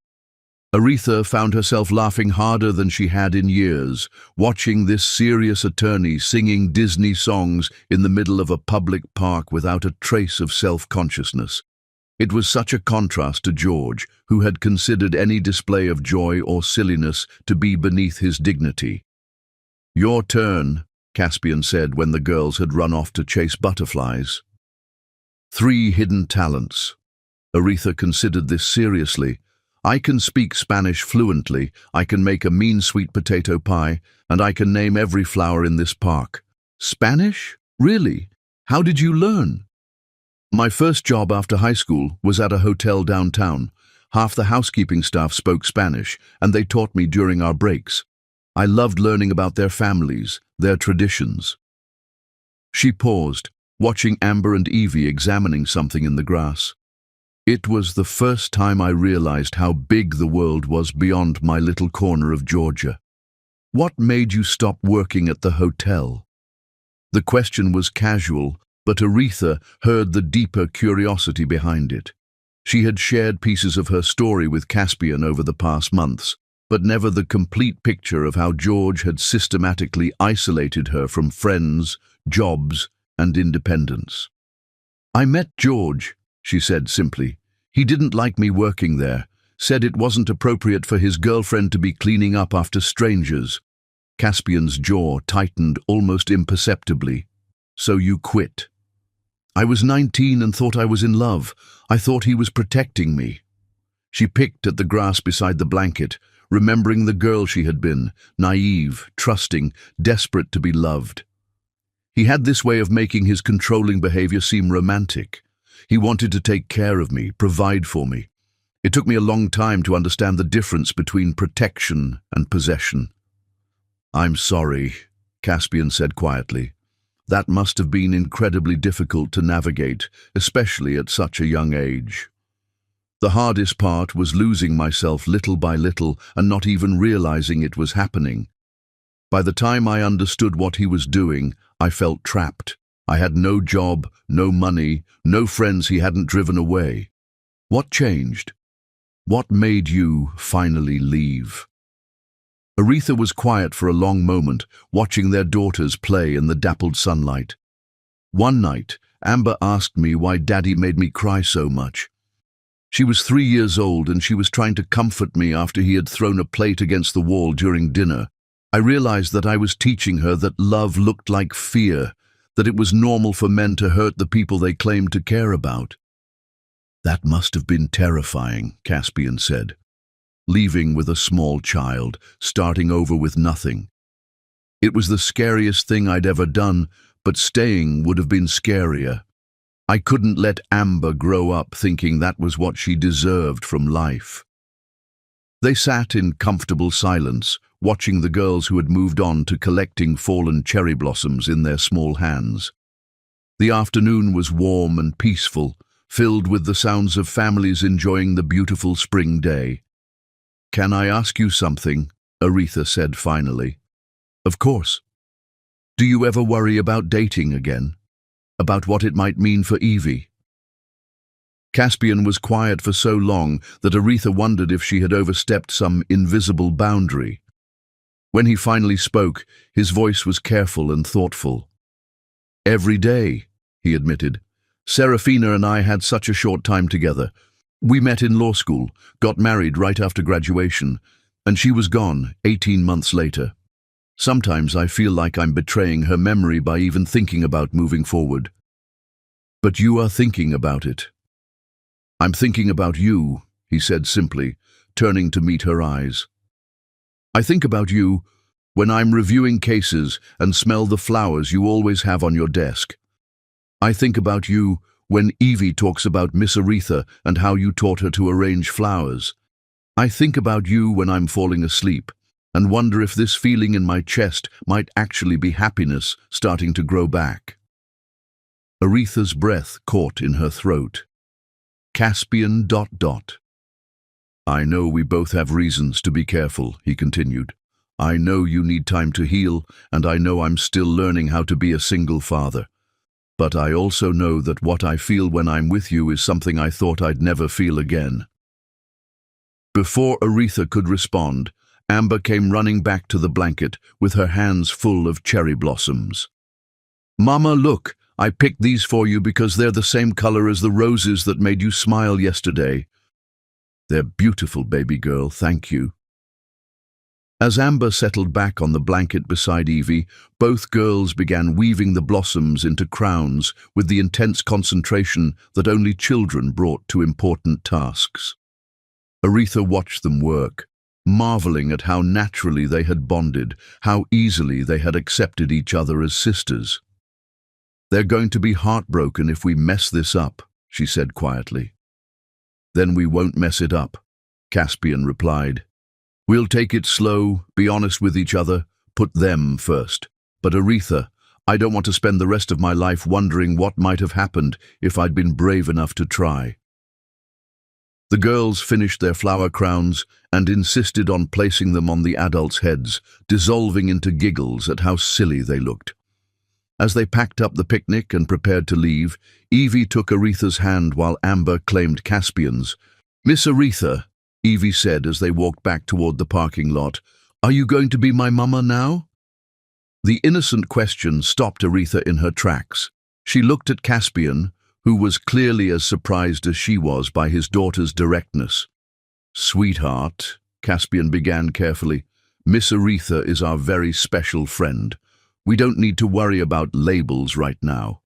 Aretha found herself laughing harder than she had in years, watching this serious attorney singing Disney songs in the middle of a public park without a trace of self-consciousness. It was such a contrast to George, who had considered any display of joy or silliness to be beneath his dignity. "Your turn," Caspian said when the girls had run off to chase butterflies. 3 hidden talents. Aretha considered this seriously. "I can speak Spanish fluently, I can make a mean sweet potato pie, and I can name every flower in this park." "Spanish? Really? How did you learn?" "My first job after high school was at a hotel downtown. Half the housekeeping staff spoke Spanish, and they taught me during our breaks. I loved learning about their families, their traditions." She paused, watching Amber and Evie examining something in the grass. "It was the first time I realized how big the world was beyond my little corner of Georgia." "What made you stop working at the hotel?" The question was casual, but Aretha heard the deeper curiosity behind it. She had shared pieces of her story with Caspian over the past months, but never the complete picture of how George had systematically isolated her from friends, jobs, and independence. "I met George," she said simply. "He didn't like me working there, said it wasn't appropriate for his girlfriend to be cleaning up after strangers." Caspian's jaw tightened almost imperceptibly. "So you quit?" "I was 19 and thought I was in love. I thought he was protecting me." She picked at the grass beside the blanket, remembering the girl she had been, naive, trusting, desperate to be loved. He had this way of making his controlling behavior seem romantic. He wanted to take care of me, provide for me. It took me a long time to understand the difference between protection and possession. "I'm sorry," Caspian said quietly. "That must have been incredibly difficult to navigate, especially at such a young age. The hardest part was losing myself little by little and not even realizing it was happening. By the time I understood what he was doing, I felt trapped. I had no job, no money, no friends he hadn't driven away. What changed? What made you finally leave?" Aretha was quiet for a long moment, watching their daughters play in the dappled sunlight. "One night, Amber asked me why Daddy made me cry so much. She was 3 years old and she was trying to comfort me after he had thrown a plate against the wall during dinner. I realized that I was teaching her that love looked like fear, that it was normal for men to hurt the people they claimed to care about." "That must have been terrifying," Caspian said. "Leaving with a small child, starting over with nothing. It was the scariest thing I'd ever done, but staying would have been scarier. I couldn't let Amber grow up thinking that was what she deserved from life." They sat in comfortable silence, watching the girls who had moved on to collecting fallen cherry blossoms in their small hands. The afternoon was warm and peaceful, filled with the sounds of families enjoying the beautiful spring day. "Can I ask you something?" Aretha said finally. "Of course. Do you ever worry about dating again? About what it might mean for Evie?" Caspian was quiet for so long that Aretha wondered if she had overstepped some invisible boundary. When he finally spoke, his voice was careful and thoughtful. "Every day," he admitted. "Serafina and I had such a short time together. We met in law school, got married right after graduation, and she was gone 18 months later. Sometimes I feel like I'm betraying her memory by even thinking about moving forward." "But you are thinking about it." "I'm thinking about you," he said simply, turning to meet her eyes. "I think about you when I'm reviewing cases and smell the flowers you always have on your desk. I think about you when Evie talks about Miss Aretha and how you taught her to arrange flowers. I think about you when I'm falling asleep and wonder if this feeling in my chest might actually be happiness starting to grow back." Aretha's breath caught in her throat. Caspian ... "I know we both have reasons to be careful," he continued. I know you need time to heal, and I know I'm still learning how to be a single father. But I also know that what I feel when I'm with you is something I thought I'd never feel again." Before Aretha could respond, Amber came running back to the blanket with her hands full of cherry blossoms. "Mama, look, I picked these for you because they're the same color as the roses that made you smile yesterday." "They're beautiful, baby girl, thank you." As Amber settled back on the blanket beside Evie, both girls began weaving the blossoms into crowns with the intense concentration that only children brought to important tasks. Aretha watched them work, marveling at how naturally they had bonded, how easily they had accepted each other as sisters. "They're going to be heartbroken if we mess this up," she said quietly. "Then we won't mess it up," Caspian replied. "We'll take it slow, be honest with each other, put them first. But Aretha, I don't want to spend the rest of my life wondering what might have happened if I'd been brave enough to try." The girls finished their flower crowns and insisted on placing them on the adults' heads, dissolving into giggles at how silly they looked. As they packed up the picnic and prepared to leave, Evie took Aretha's hand while Amber claimed Caspian's. "Miss Aretha," Evie said as they walked back toward the parking lot, "are you going to be my mama now?" The innocent question stopped Aretha in her tracks. She looked at Caspian, who was clearly as surprised as she was by his daughter's directness. "Sweetheart," Caspian began carefully, "Miss Aretha is our very special friend. We don't need to worry about labels right now."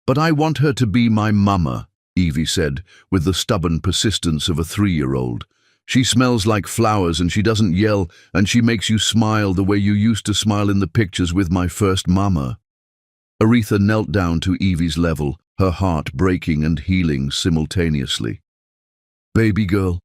"But I want her to be my mama," Evie said, with the stubborn persistence of a 3-year-old. "She smells like flowers and she doesn't yell and she makes you smile the way you used to smile in the pictures with my first mama." Aretha knelt down to Evie's level, her heart breaking and healing simultaneously. "Baby girl,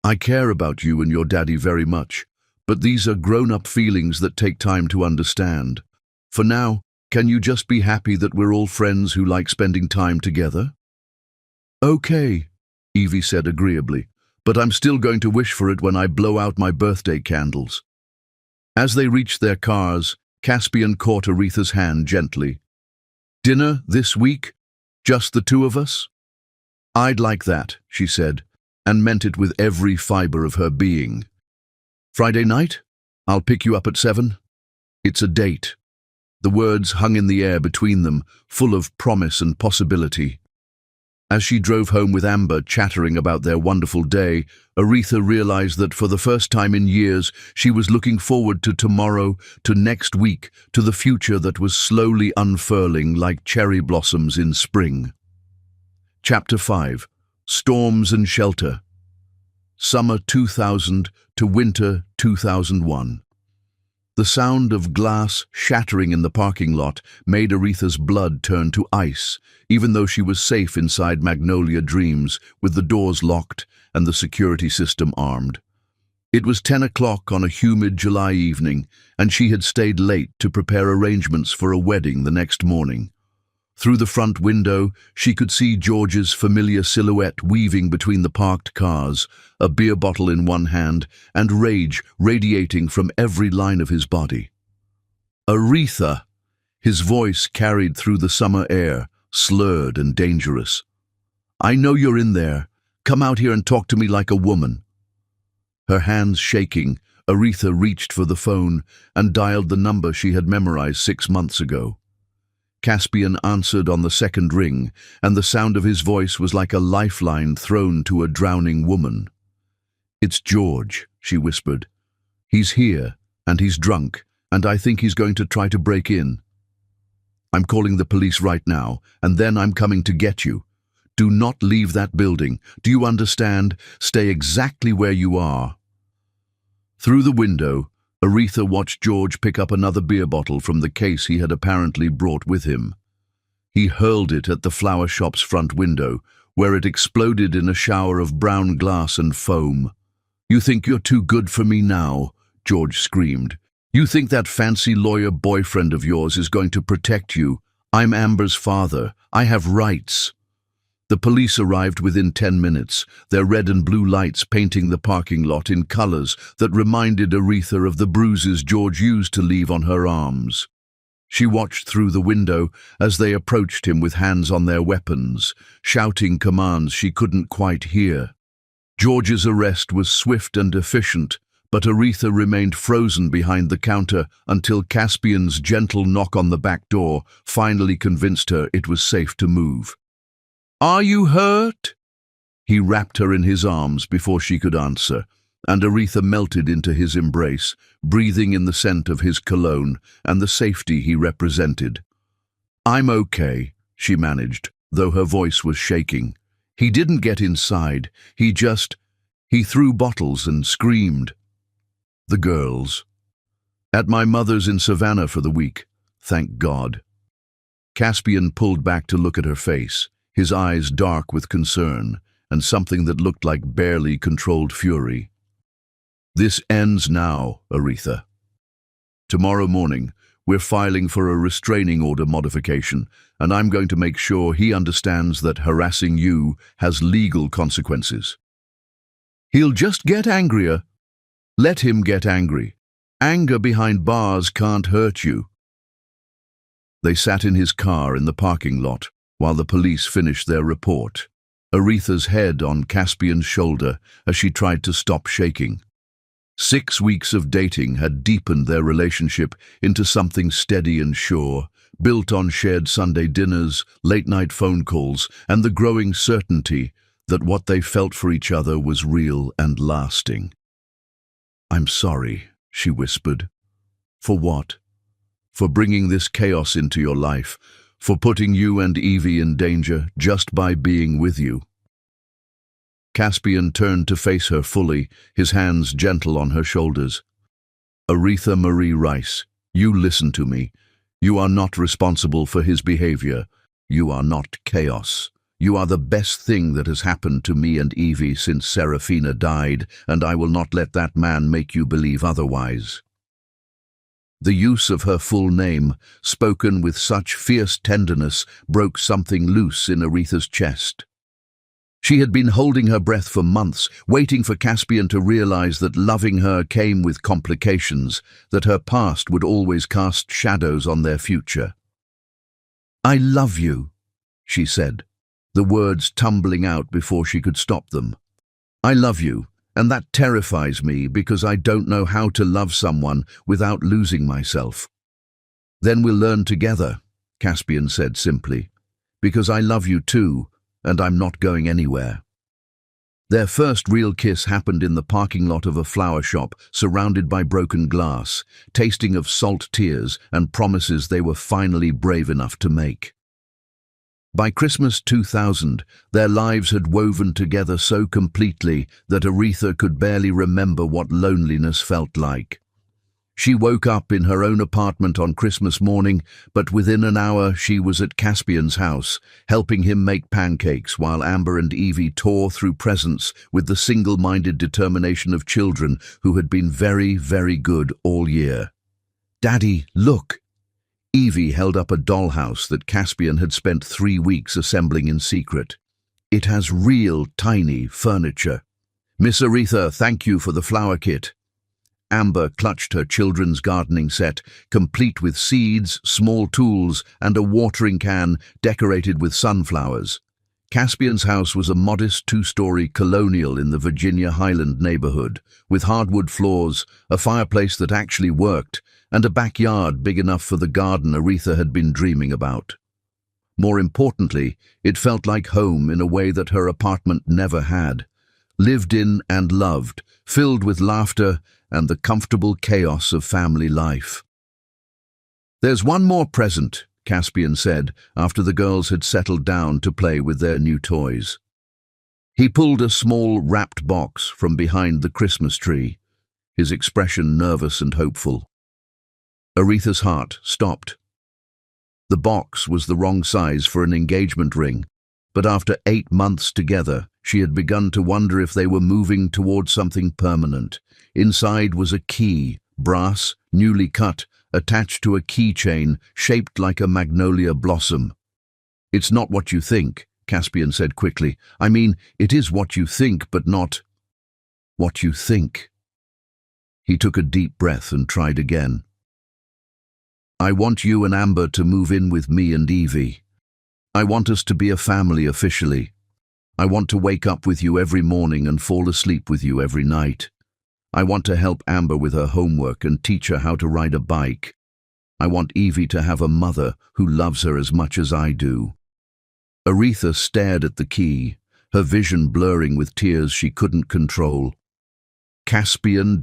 I care about you and your daddy very much, but these are grown-up feelings that take time to understand. For now, can you just be happy that we're all friends who like spending time together?" "Okay," Evie said agreeably, "but I'm still going to wish for it when I blow out my birthday candles." As they reached their cars, Caspian caught Aretha's hand gently. "Dinner this week? Just the two of us?" "I'd like that," she said, and meant it with every fiber of her being. "Friday night? I'll pick you up at 7. It's a date." The words hung in the air between them, full of promise and possibility. As she drove home with Amber, chattering about their wonderful day, Aretha realized that for the first time in years, she was looking forward to tomorrow, to next week, to the future that was slowly unfurling like cherry blossoms in spring. Chapter 5. Storms and Shelter. Summer 2000 to winter 2001. The sound of glass shattering in the parking lot made Aretha's blood turn to ice, even though she was safe inside Magnolia Dreams, with the doors locked and the security system armed. It was 10 o'clock on a humid July evening, and she had stayed late to prepare arrangements for a wedding the next morning. Through the front window, she could see George's familiar silhouette weaving between the parked cars, a beer bottle in one hand, and rage radiating from every line of his body. "Aretha!" His voice carried through the summer air, slurred and dangerous. "I know you're in there. Come out here and talk to me like a woman." Her hands shaking, Aretha reached for the phone and dialed the number she had memorized 6 months ago. Caspian answered on the second ring, and the sound of his voice was like a lifeline thrown to a drowning woman. "It's George," she whispered. "He's here, and he's drunk, and I think he's going to try to break in. I'm calling the police right now, and then I'm coming to get you. Do not leave that building. Do you understand? Stay exactly where you are." Through the window, Aretha watched George pick up another beer bottle from the case he had apparently brought with him. He hurled it at the flower shop's front window, where it exploded in a shower of brown glass and foam. "You think you're too good for me now?" George screamed. "You think that fancy lawyer boyfriend of yours is going to protect you? I'm Amber's father. I have rights." The police arrived within 10 minutes, their red and blue lights painting the parking lot in colors that reminded Aretha of the bruises George used to leave on her arms. She watched through the window as they approached him with hands on their weapons, shouting commands she couldn't quite hear. George's arrest was swift and efficient, but Aretha remained frozen behind the counter until Caspian's gentle knock on the back door finally convinced her it was safe to move. "Are you hurt?" He wrapped her in his arms before she could answer, and Aretha melted into his embrace, breathing in the scent of his cologne and the safety he represented. "I'm okay," she managed, though her voice was shaking. He didn't get inside, he threw bottles and screamed. "The girls." "At my mother's in Savannah for the week, thank God." Caspian pulled back to look at her face, his eyes dark with concern and something that looked like barely controlled fury. "This ends now, Aretha. Tomorrow morning, we're filing for a restraining order modification, and I'm going to make sure he understands that harassing you has legal consequences." "He'll just get angrier." "Let him get angry. Anger behind bars can't hurt you." They sat in his car in the parking lot while the police finished their report, Aretha's head on Caspian's shoulder as she tried to stop shaking. 6 weeks of dating had deepened their relationship into something steady and sure, built on shared Sunday dinners, late-night phone calls, and the growing certainty that what they felt for each other was real and lasting. "I'm sorry," she whispered. "For what? For bringing this chaos into your life, for putting you and Evie in danger just by being with you." Caspian turned to face her fully, his hands gentle on her shoulders. "Aretha Marie Rice, you listen to me. You are not responsible for his behavior. You are not chaos. You are the best thing that has happened to me and Evie since Serafina died, and I will not let that man make you believe otherwise." The use of her full name, spoken with such fierce tenderness, broke something loose in Aretha's chest. She had been holding her breath for months, waiting for Caspian to realize that loving her came with complications, that her past would always cast shadows on their future. "I love you," she said, the words tumbling out before she could stop them. "I love you, and that terrifies me because I don't know how to love someone without losing myself." "Then we'll learn together," Caspian said simply, "because I love you too, and I'm not going anywhere." Their first real kiss happened in the parking lot of a flower shop, surrounded by broken glass, tasting of salt tears and promises they were finally brave enough to make. By Christmas 2000, their lives had woven together so completely that Aretha could barely remember what loneliness felt like. She woke up in her own apartment on Christmas morning, but within an hour she was at Caspian's house, helping him make pancakes while Amber and Evie tore through presents with the single-minded determination of children who had been very, very good all year. "Daddy, look!" Evie held up a dollhouse that Caspian had spent 3 weeks assembling in secret. "It has real, tiny furniture." "Miss Aretha, thank you for the flower kit." Amber clutched her children's gardening set, complete with seeds, small tools, and a watering can decorated with sunflowers. Caspian's house was a modest 2-story colonial in the Virginia Highland neighborhood, with hardwood floors, a fireplace that actually worked, and a backyard big enough for the garden Aretha had been dreaming about. More importantly, it felt like home in a way that her apartment never had. Lived in and loved, filled with laughter and the comfortable chaos of family life. "There's one more present," Caspian said after the girls had settled down to play with their new toys. He pulled a small wrapped box from behind the Christmas tree, his expression nervous and hopeful. Aretha's heart stopped. The box was the wrong size for an engagement ring, but after 8 months together, she had begun to wonder if they were moving towards something permanent. Inside was a key, brass, newly cut, attached to a keychain shaped like a magnolia blossom. "It's not what you think," Caspian said quickly. I mean, it is what you think, but not what you think. He took a deep breath and tried again. I want you and Amber to move in with me and Evie. I want us to be a family officially. I want to wake up with you every morning and fall asleep with you every night. I want to help Amber with her homework and teach her how to ride a bike. I want Evie to have a mother who loves her as much as I do. Aretha stared at the key, her vision blurring with tears she couldn't control. Caspian ...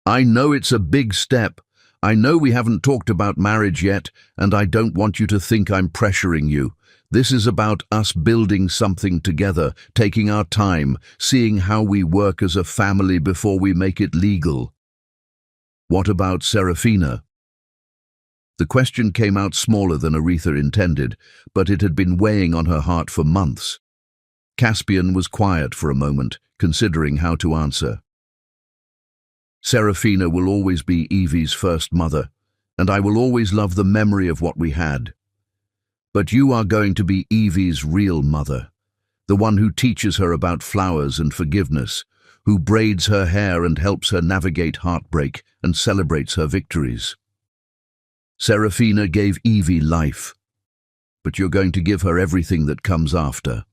I know it's a big step. I know we haven't talked about marriage yet, and I don't want you to think I'm pressuring you. This is about us building something together, taking our time, seeing how we work as a family before we make it legal. What about Serafina? The question came out smaller than Aretha intended, but it had been weighing on her heart for months. Caspian was quiet for a moment, considering how to answer. Serafina will always be Evie's first mother, and I will always love the memory of what we had. But you are going to be Evie's real mother, the one who teaches her about flowers and forgiveness, who braids her hair and helps her navigate heartbreak and celebrates her victories. Serafina gave Evie life, but you're going to give her everything that comes after.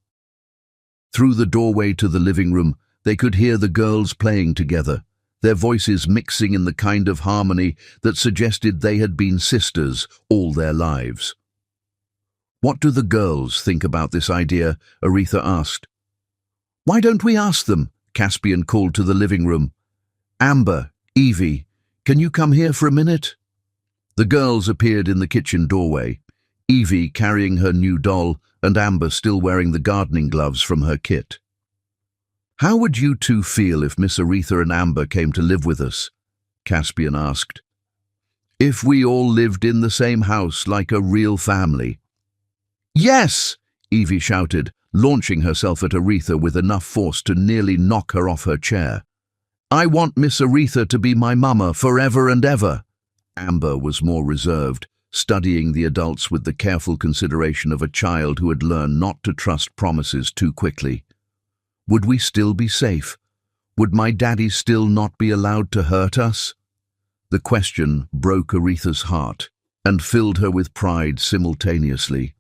Through the doorway to the living room, they could hear the girls playing together, their voices mixing in the kind of harmony that suggested they had been sisters all their lives. What do the girls think about this idea? Aretha asked. Why don't we ask them? Caspian called to the living room. Amber, Evie, can you come here for a minute? The girls appeared in the kitchen doorway, Evie carrying her new doll and Amber still wearing the gardening gloves from her kit. How would you two feel if Miss Aretha and Amber came to live with us? Caspian asked. If we all lived in the same house like a real family. Yes, Evie shouted, launching herself at Aretha with enough force to nearly knock her off her chair. I want Miss Aretha to be my mama forever and ever. Amber was more reserved, studying the adults with the careful consideration of a child who had learned not to trust promises too quickly. Would we still be safe? Would my daddy still not be allowed to hurt us? The question broke Aretha's heart and filled her with pride simultaneously.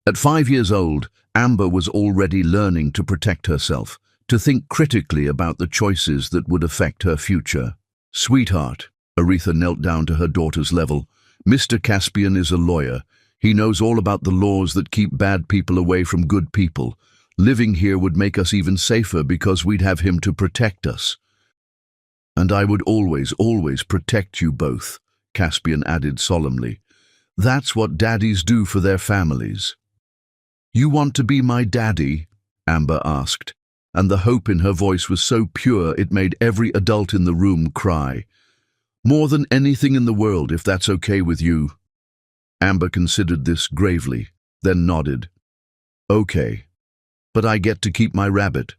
At 5 years old, Amber was already learning to protect herself, to think critically about the choices that would affect her future. Sweetheart, Aretha knelt down to her daughter's level. Mr. Caspian is a lawyer. He knows all about the laws that keep bad people away from good people. Living here would make us even safer because we'd have him to protect us. And I would always protect you both, Caspian added solemnly. That's what daddies do for their families. You want to be my daddy? Amber asked, and the hope in her voice was so pure it made every adult in the room cry. More than anything in the world, if that's okay with you. Amber considered this gravely, then nodded. Okay, but I get to keep my rabbit.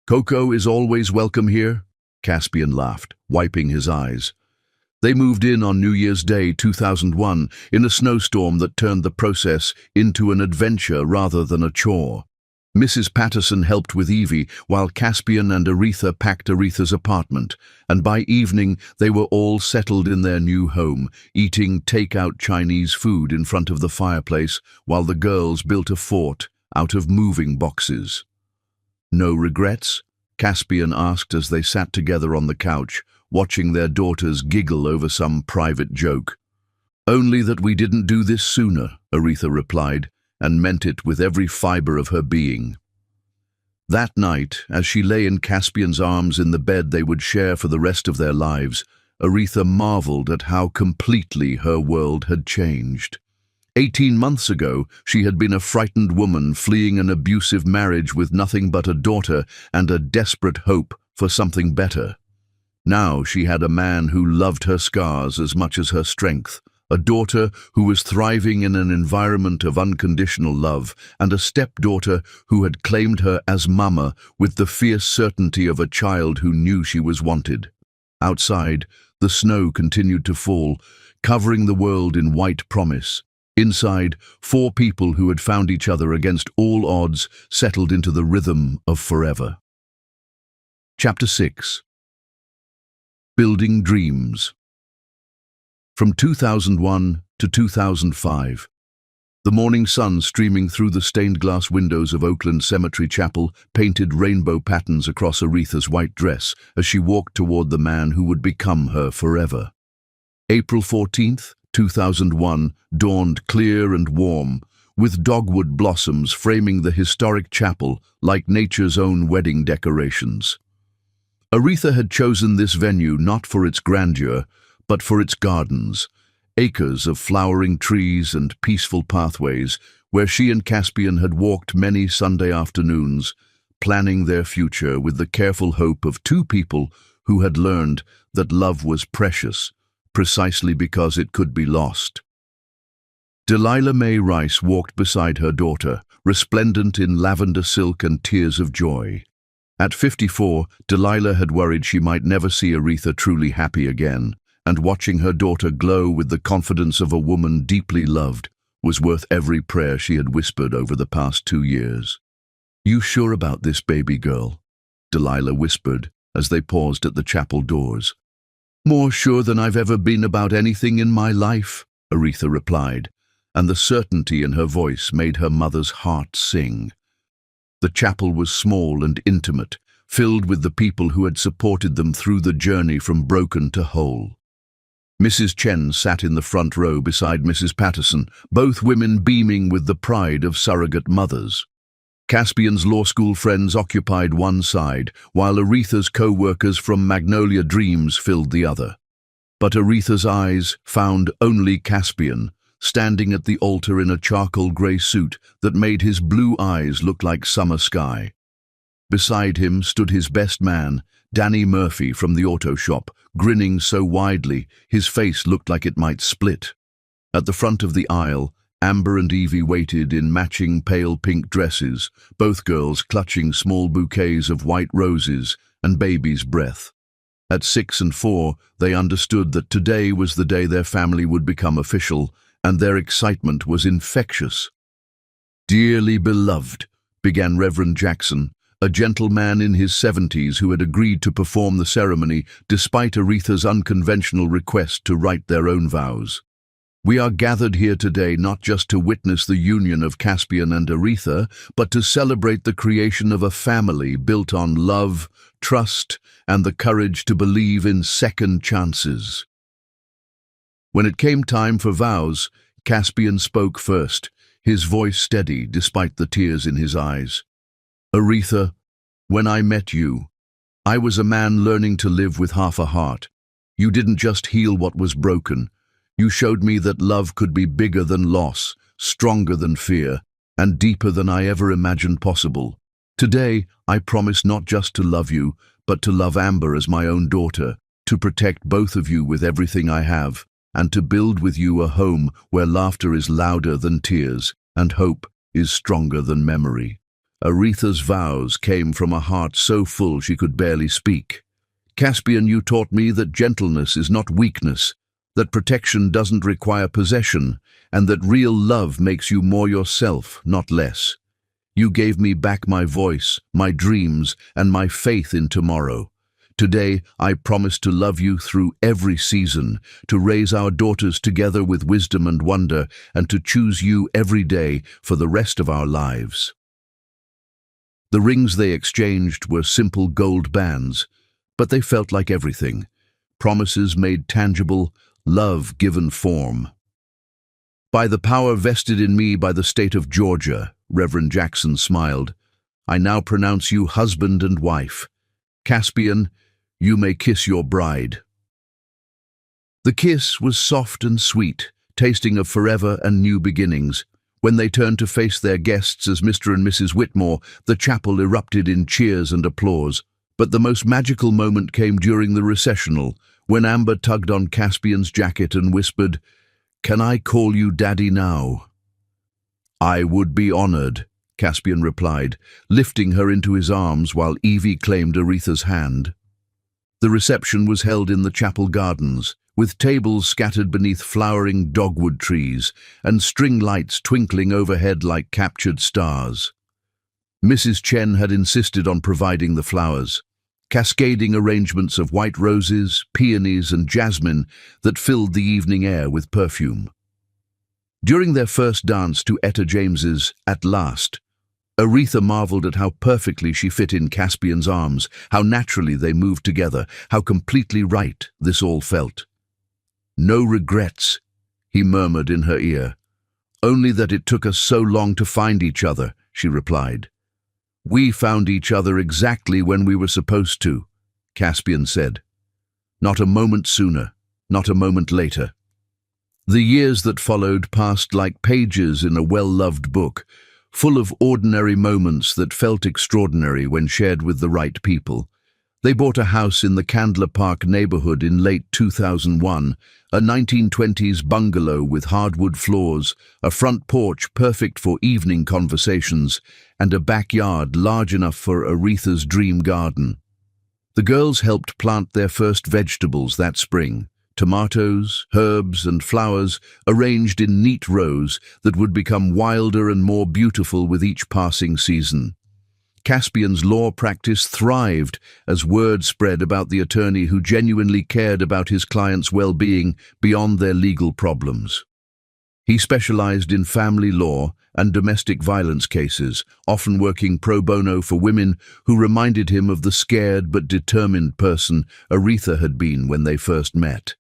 Coco is always welcome here? Caspian laughed, wiping his eyes. They moved in on New Year's Day 2001 in a snowstorm that turned the process into an adventure rather than a chore. Mrs. Patterson helped with Evie while Caspian and Aretha packed Aretha's apartment, and by evening they were all settled in their new home, eating take-out Chinese food in front of the fireplace while the girls built a fort out of moving boxes. No regrets? Caspian asked as they sat together on the couch, watching their daughters giggle over some private joke. Only that we didn't do this sooner, Aretha replied, and meant it with every fiber of her being. That night, as she lay in Caspian's arms in the bed they would share for the rest of their lives, Aretha marveled at how completely her world had changed. 18 months ago, she had been a frightened woman fleeing an abusive marriage with nothing but a daughter and a desperate hope for something better. Now she had a man who loved her scars as much as her strength, a daughter who was thriving in an environment of unconditional love, and a stepdaughter who had claimed her as mama with the fierce certainty of a child who knew she was wanted. Outside, the snow continued to fall, covering the world in white promise. Inside, four people who had found each other against all odds settled into the rhythm of forever. Chapter 6. Building Dreams. From 2001 to 2005, the morning sun streaming through the stained-glass windows of Oakland Cemetery Chapel painted rainbow patterns across Aretha's white dress as she walked toward the man who would become her forever. April 14th, 2001 dawned clear and warm, with dogwood blossoms framing the historic chapel like nature's own wedding decorations. Aretha had chosen this venue not for its grandeur, but for its gardens, acres of flowering trees and peaceful pathways where she and Caspian had walked many Sunday afternoons, planning their future with the careful hope of two people who had learned that love was precious, precisely because it could be lost. Delilah Mae Rice walked beside her daughter, resplendent in lavender silk and tears of joy. At 54, Delilah had worried she might never see Aretha truly happy again, and watching her daughter glow with the confidence of a woman deeply loved was worth every prayer she had whispered over the past 2 years. "You sure about this, baby girl?" Delilah whispered as they paused at the chapel doors. "More sure than I've ever been about anything in my life," Aretha replied, and the certainty in her voice made her mother's heart sing. The chapel was small and intimate, filled with the people who had supported them through the journey from broken to whole. Mrs. Chen sat in the front row beside Mrs. Patterson, both women beaming with the pride of surrogate mothers. Caspian's law school friends occupied one side, while Aretha's co-workers from Magnolia Dreams filled the other. But Aretha's eyes found only Caspian, standing at the altar in a charcoal grey suit that made his blue eyes look like summer sky. Beside him stood his best man, Danny Murphy from the auto shop, grinning so widely his face looked like it might split. At the front of the aisle, Amber and Evie waited in matching pale pink dresses, both girls clutching small bouquets of white roses and baby's breath. At 6 and 4, they understood that today was the day their family would become official, and their excitement was infectious. "Dearly beloved," began Reverend Jackson, a gentleman in his 70s who had agreed to perform the ceremony despite Aretha's unconventional request to write their own vows. "We are gathered here today not just to witness the union of Caspian and Aretha, but to celebrate the creation of a family built on love, trust, and the courage to believe in second chances." When it came time for vows, Caspian spoke first, his voice steady despite the tears in his eyes. "Aretha, when I met you, I was a man learning to live with half a heart. You didn't just heal what was broken. You showed me that love could be bigger than loss, stronger than fear, and deeper than I ever imagined possible. Today, I promise not just to love you, but to love Amber as my own daughter, to protect both of you with everything I have, and to build with you a home where laughter is louder than tears, and hope is stronger than memory." Aretha's vows came from a heart so full she could barely speak. "Caspian, you taught me that gentleness is not weakness, that protection doesn't require possession, and that real love makes you more yourself, not less. You gave me back my voice, my dreams, and my faith in tomorrow. Today, I promise to love you through every season, to raise our daughters together with wisdom and wonder, and to choose you every day for the rest of our lives." The rings they exchanged were simple gold bands, but they felt like everything. Promises made tangible, love given form. "By the power vested in me by the state of Georgia," Reverend Jackson smiled, "I now pronounce you husband and wife. Caspian, you may kiss your bride." The kiss was soft and sweet, tasting of forever and new beginnings. When they turned to face their guests as Mr. and Mrs. Whitmore, the chapel erupted in cheers and applause. But the most magical moment came during the recessional, when Amber tugged on Caspian's jacket and whispered, "Can I call you Daddy now?" "I would be honored," Caspian replied, lifting her into his arms while Evie claimed Aretha's hand. The reception was held in the chapel gardens, with tables scattered beneath flowering dogwood trees and string lights twinkling overhead like captured stars. Mrs. Chen had insisted on providing the flowers, cascading arrangements of white roses, peonies, and jasmine that filled the evening air with perfume. During their first dance to Etta James's At Last, Aretha marveled at how perfectly she fit in Caspian's arms, how naturally they moved together, how completely right this all felt. "No regrets," he murmured in her ear. "Only that it took us so long to find each other," she replied. "We found each other exactly when we were supposed to," Caspian said. "Not a moment sooner, not a moment later." The years that followed passed like pages in a well-loved book, full of ordinary moments that felt extraordinary when shared with the right people. They bought a house in the Candler Park neighborhood in late 2001, a 1920s bungalow with hardwood floors, a front porch perfect for evening conversations, and a backyard large enough for Aretha's dream garden. The girls helped plant their first vegetables that spring, tomatoes, herbs, and flowers arranged in neat rows that would become wilder and more beautiful with each passing season. Caspian's law practice thrived as word spread about the attorney who genuinely cared about his clients' well-being beyond their legal problems. He specialized in family law and domestic violence cases, often working pro bono for women who reminded him of the scared but determined person Aretha had been when they first met.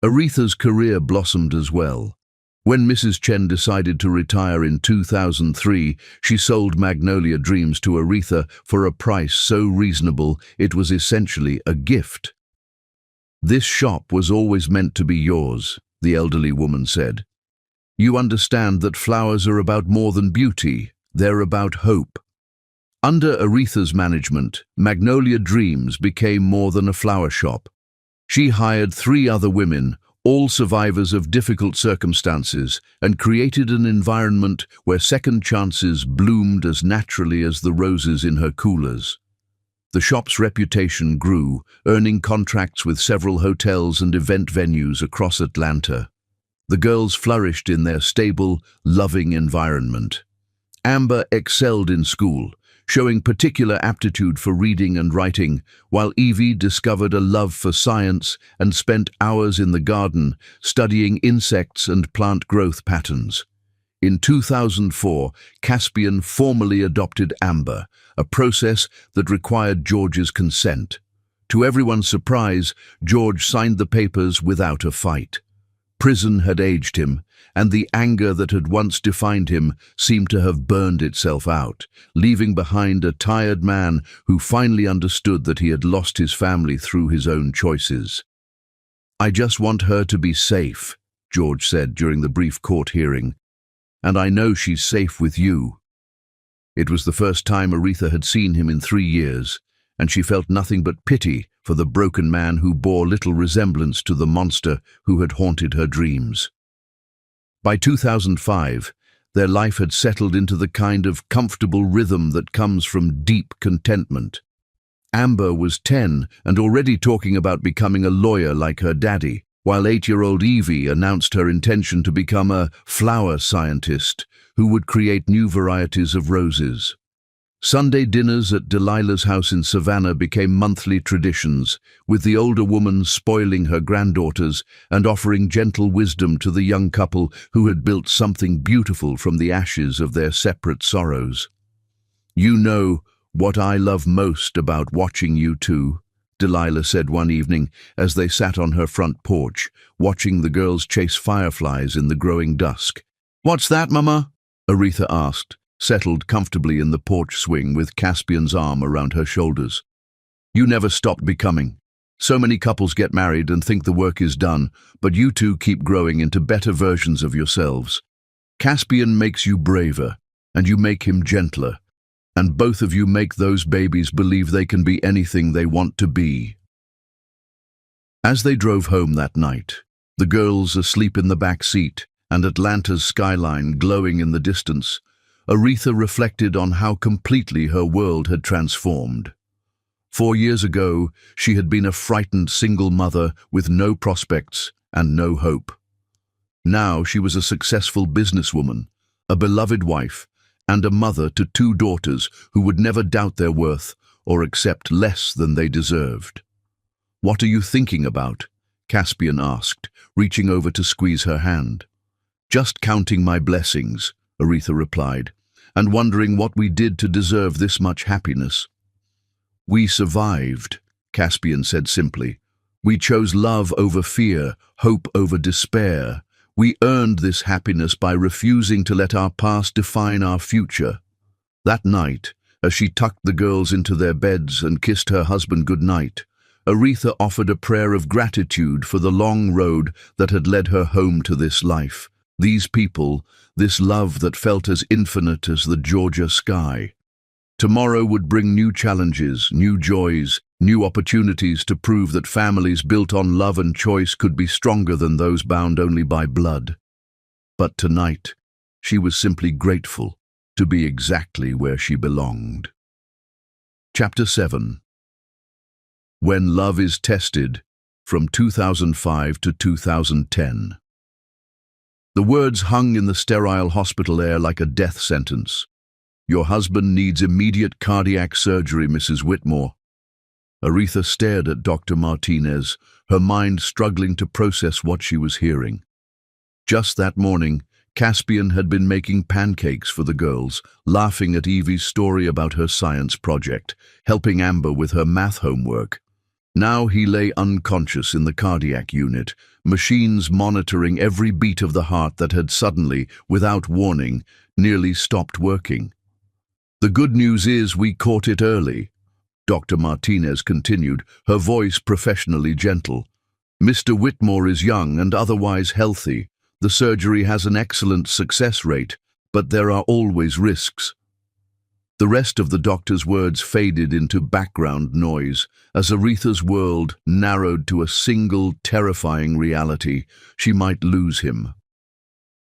Aretha's career blossomed as well. When Mrs. Chen decided to retire in 2003, she sold Magnolia Dreams to Aretha for a price so reasonable it was essentially a gift. "This shop was always meant to be yours," the elderly woman said. "You understand that flowers are about more than beauty, they're about hope." Under Aretha's management, Magnolia Dreams became more than a flower shop. She hired 3 other women, all survivors of difficult circumstances, and created an environment where second chances bloomed as naturally as the roses in her coolers. The shop's reputation grew, earning contracts with several hotels and event venues across Atlanta. The girls flourished in their stable, loving environment. Amber excelled in school, showing particular aptitude for reading and writing, while Evie discovered a love for science and spent hours in the garden studying insects and plant growth patterns. In 2004, Caspian formally adopted Amber, a process that required George's consent. To everyone's surprise, George signed the papers without a fight. Prison had aged him, and the anger that had once defined him seemed to have burned itself out, leaving behind a tired man who finally understood that he had lost his family through his own choices. "I just want her to be safe," George said during the brief court hearing, "and I know she's safe with you." It was the first time Aretha had seen him in 3 years, and she felt nothing but pity for the broken man who bore little resemblance to the monster who had haunted her dreams. By 2005, their life had settled into the kind of comfortable rhythm that comes from deep contentment. Amber was 10 and already talking about becoming a lawyer like her daddy, while 8-year-old Evie announced her intention to become a flower scientist who would create new varieties of roses. Sunday dinners at Delilah's house in Savannah became monthly traditions, with the older woman spoiling her granddaughters and offering gentle wisdom to the young couple who had built something beautiful from the ashes of their separate sorrows. "You know what I love most about watching you two," Delilah said one evening as they sat on her front porch, watching the girls chase fireflies in the growing dusk. "What's that, Mama?" Aretha asked, settled comfortably in the porch swing with Caspian's arm around her shoulders. "You never stopped becoming. So many couples get married and think the work is done, but you two keep growing into better versions of yourselves. Caspian makes you braver, and you make him gentler, and both of you make those babies believe they can be anything they want to be." As they drove home that night, the girls asleep in the back seat and Atlanta's skyline glowing in the distance, Aretha reflected on how completely her world had transformed. 4 years ago, she had been a frightened single mother with no prospects and no hope. Now she was a successful businesswoman, a beloved wife, and a mother to 2 daughters who would never doubt their worth or accept less than they deserved. "What are you thinking about?" Caspian asked, reaching over to squeeze her hand. "Just counting my blessings," Aretha replied, "and wondering what we did to deserve this much happiness." "We survived," Caspian said simply. "We chose love over fear, hope over despair. We earned this happiness by refusing to let our past define our future." That night, as she tucked the girls into their beds and kissed her husband goodnight, Aretha offered a prayer of gratitude for the long road that had led her home to this life, these people, this love that felt as infinite as the Georgia sky. Tomorrow would bring new challenges, new joys, new opportunities to prove that families built on love and choice could be stronger than those bound only by blood. But tonight, she was simply grateful to be exactly where she belonged. Chapter 7. When Love is Tested, from 2005 to 2010. The words hung in the sterile hospital air like a death sentence. "Your husband needs immediate cardiac surgery, Mrs. Whitmore." Aretha stared at Dr. Martinez, her mind struggling to process what she was hearing. Just that morning, Caspian had been making pancakes for the girls, laughing at Evie's story about her science project, helping Amber with her math homework. Now he lay unconscious in the cardiac unit, machines monitoring every beat of the heart that had suddenly, without warning, nearly stopped working. "The good news is we caught it early," Dr. Martinez continued, her voice professionally gentle. "Mr. Whitmore is young and otherwise healthy. The surgery has an excellent success rate, but there are always risks." The rest of the doctor's words faded into background noise as Aretha's world narrowed to a single terrifying reality: she might lose him.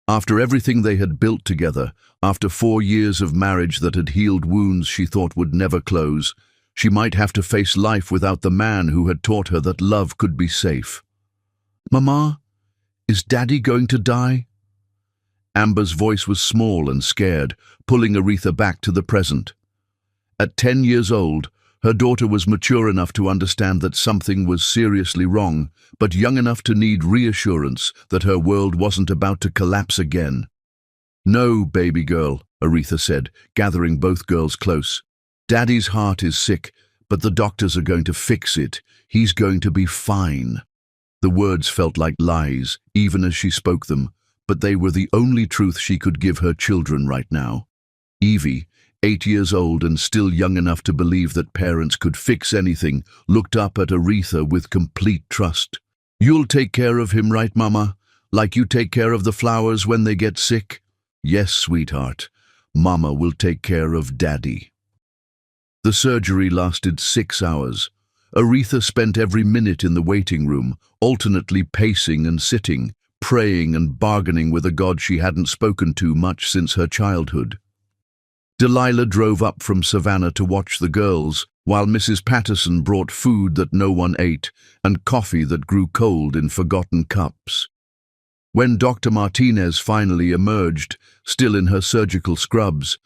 After everything they had built together, after 4 years of marriage that had healed wounds she thought would never close, she might have to face life without the man who had taught her that love could be safe. "Mama, is Daddy going to die?" Amber's voice was small and scared, pulling Aretha back to the present. At 10 years old, her daughter was mature enough to understand that something was seriously wrong, but young enough to need reassurance that her world wasn't about to collapse again. "No, baby girl," Aretha said, gathering both girls close. "Daddy's heart is sick, but the doctors are going to fix it. He's going to be fine." The words felt like lies, even as she spoke them, but they were the only truth she could give her children right now. Evie, 8 years old and still young enough to believe that parents could fix anything, looked up at Aretha with complete trust. "You'll take care of him, right, Mama? Like you take care of the flowers when they get sick?" "Yes, sweetheart. Mama will take care of Daddy." The surgery lasted 6 hours. Aretha spent every minute in the waiting room, alternately pacing and sitting, praying and bargaining with a God she hadn't spoken to much since her childhood. Delilah drove up from Savannah to watch the girls, while Mrs. Patterson brought food that no one ate and coffee that grew cold in forgotten cups. When Dr. Martinez finally emerged, still in her surgical scrubs,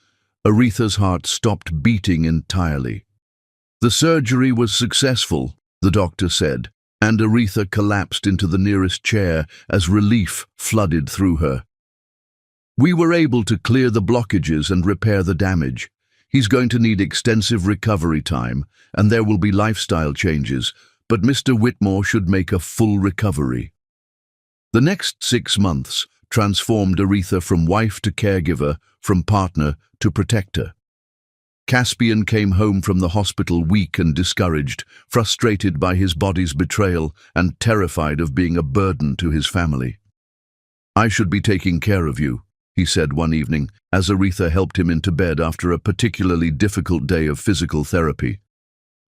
Aretha's heart stopped beating entirely. "The surgery was successful," the doctor said, and Aretha collapsed into the nearest chair as relief flooded through her. "We were able to clear the blockages and repair the damage. He's going to need extensive recovery time, and there will be lifestyle changes, but Mr. Whitmore should make a full recovery." The next 6 months transformed Aretha from wife to caregiver, from partner to protector. Caspian came home from the hospital weak and discouraged, frustrated by his body's betrayal and terrified of being a burden to his family. "I should be taking care of you," he said one evening, as Aretha helped him into bed after a particularly difficult day of physical therapy.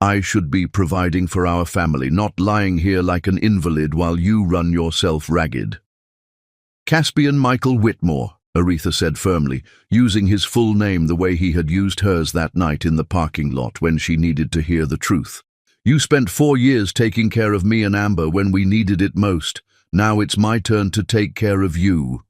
"I should be providing for our family, not lying here like an invalid while you run yourself ragged." Caspian Michael Whitmore, Aretha said firmly, using his full name the way he had used hers that night in the parking lot when she needed to hear the truth. You spent 4 years taking care of me and Amber when we needed it most. Now it's my turn to take care of you.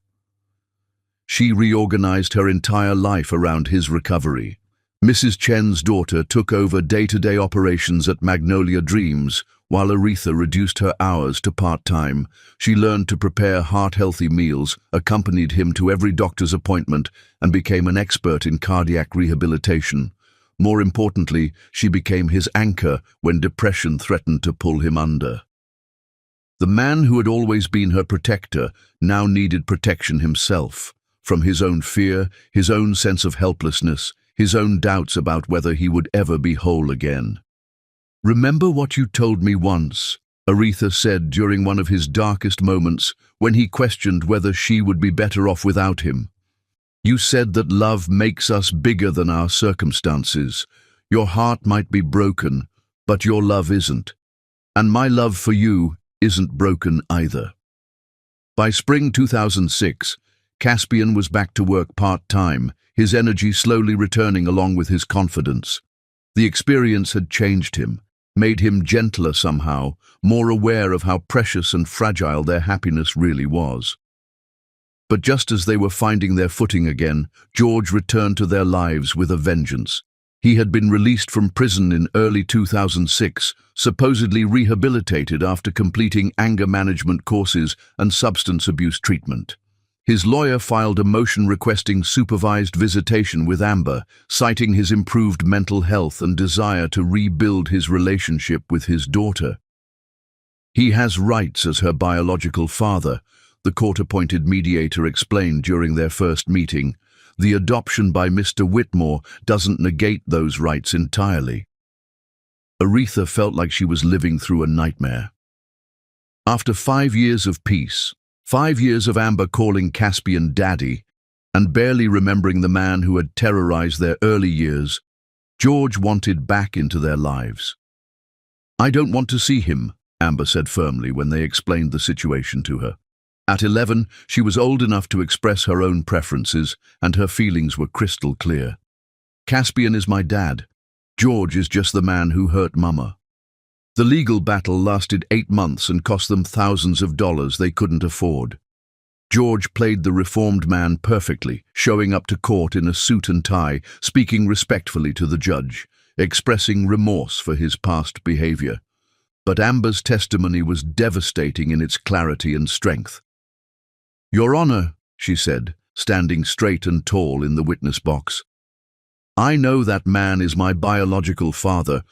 She reorganized her entire life around his recovery. Mrs. Chen's daughter took over day-to-day operations at Magnolia Dreams, while Aretha reduced her hours to part-time. She learned to prepare heart-healthy meals, accompanied him to every doctor's appointment, and became an expert in cardiac rehabilitation. More importantly, she became his anchor when depression threatened to pull him under. The man who had always been her protector now needed protection himself, from his own fear, his own sense of helplessness, his own doubts about whether he would ever be whole again. "Remember what you told me once," Aretha said during one of his darkest moments when he questioned whether she would be better off without him. "You said that love makes us bigger than our circumstances. Your heart might be broken, but your love isn't. And my love for you isn't broken either." By spring 2006, Caspian was back to work part-time, his energy slowly returning along with his confidence. The experience had changed him, made him gentler somehow, more aware of how precious and fragile their happiness really was. But just as they were finding their footing again, George returned to their lives with a vengeance. He had been released from prison in early 2006, supposedly rehabilitated after completing anger management courses and substance abuse treatment. His lawyer filed a motion requesting supervised visitation with Amber, citing his improved mental health and desire to rebuild his relationship with his daughter. "He has rights as her biological father," the court-appointed mediator explained during their first meeting. "The adoption by Mr. Whitmore doesn't negate those rights entirely." Aretha felt like she was living through a nightmare. After 5 years of peace, 5 years of Amber calling Caspian Daddy, and barely remembering the man who had terrorized their early years, George wanted back into their lives. "I don't want to see him," Amber said firmly when they explained the situation to her. At 11, she was old enough to express her own preferences, and her feelings were crystal clear. "Caspian is my dad. George is just the man who hurt Mama." The legal battle lasted 8 months and cost them thousands of dollars they couldn't afford. George played the reformed man perfectly, showing up to court in a suit and tie, speaking respectfully to the judge, expressing remorse for his past behavior. But Amber's testimony was devastating in its clarity and strength. "Your Honor," she said, standing straight and tall in the witness box, "I know that man is my biological father,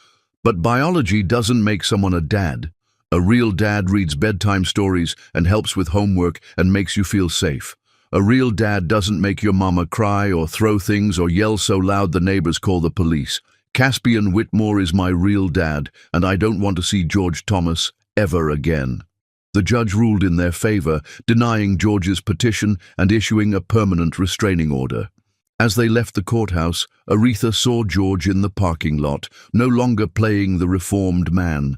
but biology doesn't make someone a dad. A real dad reads bedtime stories and helps with homework and makes you feel safe. A real dad doesn't make your mama cry or throw things or yell so loud the neighbors call the police. Caspian Whitmore is my real dad, and I don't want to see George Thomas ever again." The judge ruled in their favor, denying George's petition and issuing a permanent restraining order. As they left the courthouse, Aretha saw George in the parking lot, no longer playing the reformed man.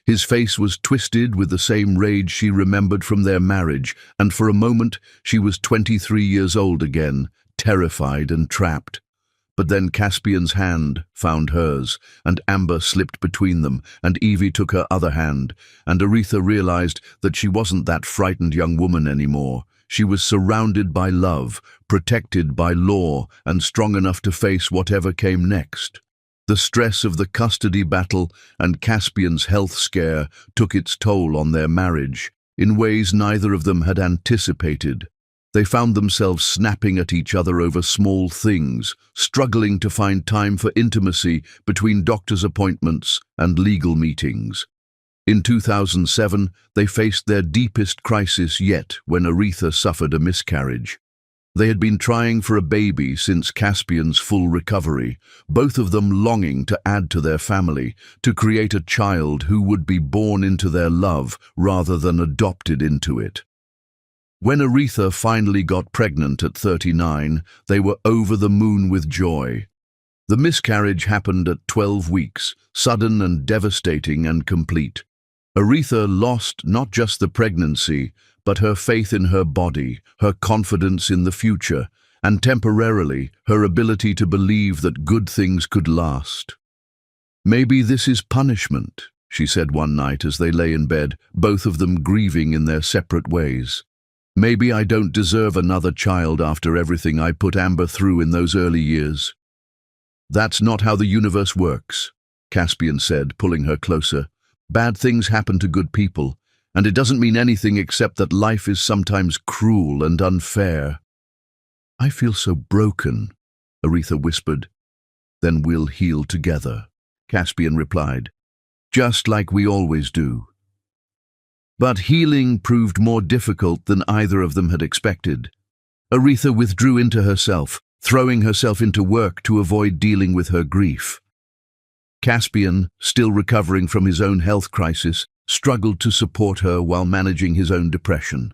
His face was twisted with the same rage she remembered from their marriage, and for a moment she was 23 years old again, terrified and trapped. But then Caspian's hand found hers, and Amber slipped between them, and Evie took her other hand, and Aretha realized that she wasn't that frightened young woman anymore. She was surrounded by love, protected by law, and strong enough to face whatever came next. The stress of the custody battle and Caspian's health scare took its toll on their marriage, in ways neither of them had anticipated. They found themselves snapping at each other over small things, struggling to find time for intimacy between doctor's appointments and legal meetings. In 2007, they faced their deepest crisis yet when Aretha suffered a miscarriage. They had been trying for a baby since Caspian's full recovery, both of them longing to add to their family, to create a child who would be born into their love rather than adopted into it. When Aretha finally got pregnant at 39, they were over the moon with joy. The miscarriage happened at 12 weeks, sudden and devastating and complete. Aretha lost not just the pregnancy, but her faith in her body, her confidence in the future, and temporarily her ability to believe that good things could last. "Maybe this is punishment," she said one night as they lay in bed, both of them grieving in their separate ways. "Maybe I don't deserve another child after everything I put Amber through in those early years." "That's not how the universe works," Caspian said, pulling her closer. "Bad things happen to good people, and it doesn't mean anything except that life is sometimes cruel and unfair." "I feel so broken," Aretha whispered. "Then we'll heal together," Caspian replied. "Just like we always do." But healing proved more difficult than either of them had expected. Aretha withdrew into herself, throwing herself into work to avoid dealing with her grief. Caspian, still recovering from his own health crisis, struggled to support her while managing his own depression.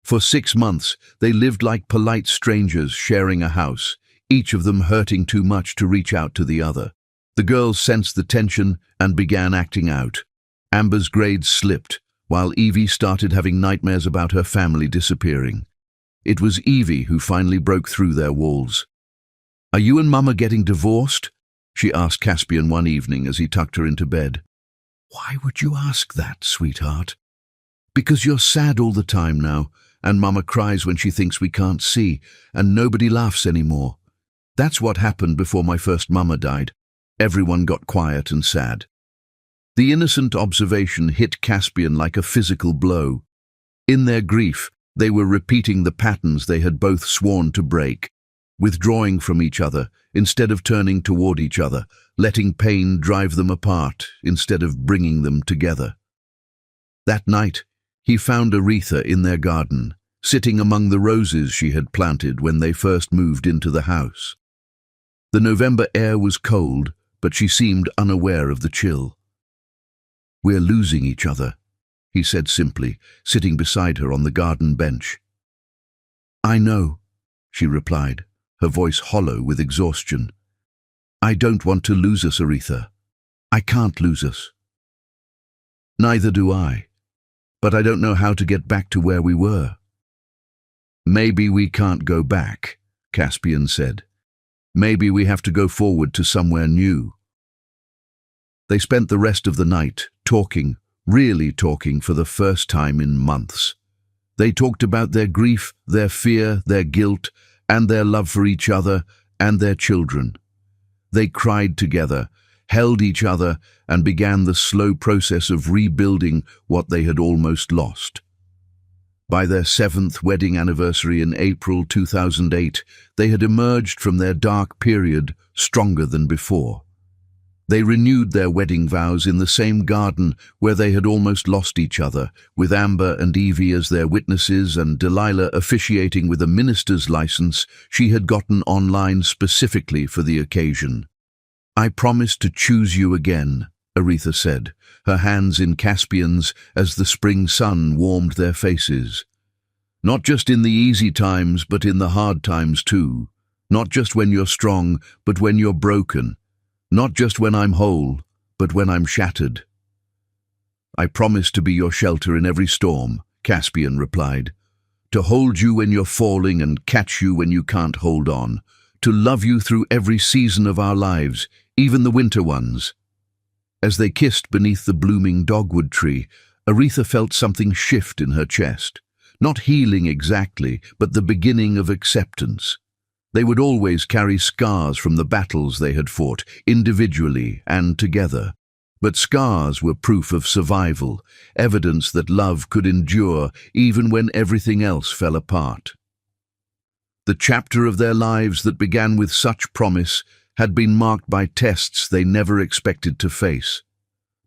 For 6 months, they lived like polite strangers sharing a house, each of them hurting too much to reach out to the other. The girls sensed the tension and began acting out. Amber's grades slipped, while Evie started having nightmares about her family disappearing. It was Evie who finally broke through their walls. "Are you and Mama getting divorced?" she asked Caspian one evening as he tucked her into bed. "Why would you ask that, sweetheart?" "Because you're sad all the time now, and Mama cries when she thinks we can't see, and nobody laughs anymore. That's what happened before my first Mama died. Everyone got quiet and sad." The innocent observation hit Caspian like a physical blow. In their grief, they were repeating the patterns they had both sworn to break, withdrawing from each other instead of turning toward each other, letting pain drive them apart instead of bringing them together. That night, he found Aretha in their garden, sitting among the roses she had planted when they first moved into the house. The November air was cold, but she seemed unaware of the chill. "We're losing each other," he said simply, sitting beside her on the garden bench. "I know," she replied, her voice hollow with exhaustion. "I don't want to lose us, Aretha. I can't lose us." "Neither do I, but I don't know how to get back to where we were." "Maybe we can't go back," Caspian said. "Maybe we have to go forward to somewhere new." They spent the rest of the night talking, really talking for the first time in months. They talked about their grief, their fear, their guilt, and their love for each other and their children. They cried together, held each other, and began the slow process of rebuilding what they had almost lost. By their 7th wedding anniversary in April 2008, they had emerged from their dark period stronger than before. They renewed their wedding vows in the same garden where they had almost lost each other, with Amber and Evie as their witnesses and Delilah officiating with a minister's license she had gotten online specifically for the occasion. "I promise to choose you again," Aretha said, her hands in Caspian's as the spring sun warmed their faces. "Not just in the easy times, but in the hard times too. Not just when you're strong, but when you're broken. Not just when I'm whole, but when I'm shattered." "I promise to be your shelter in every storm," Caspian replied. "To hold you when you're falling and catch you when you can't hold on. To love you through every season of our lives, even the winter ones." As they kissed beneath the blooming dogwood tree, Aretha felt something shift in her chest. Not healing exactly, but the beginning of acceptance. They would always carry scars from the battles they had fought, individually and together. But scars were proof of survival, evidence that love could endure even when everything else fell apart. The chapter of their lives that began with such promise had been marked by tests they never expected to face.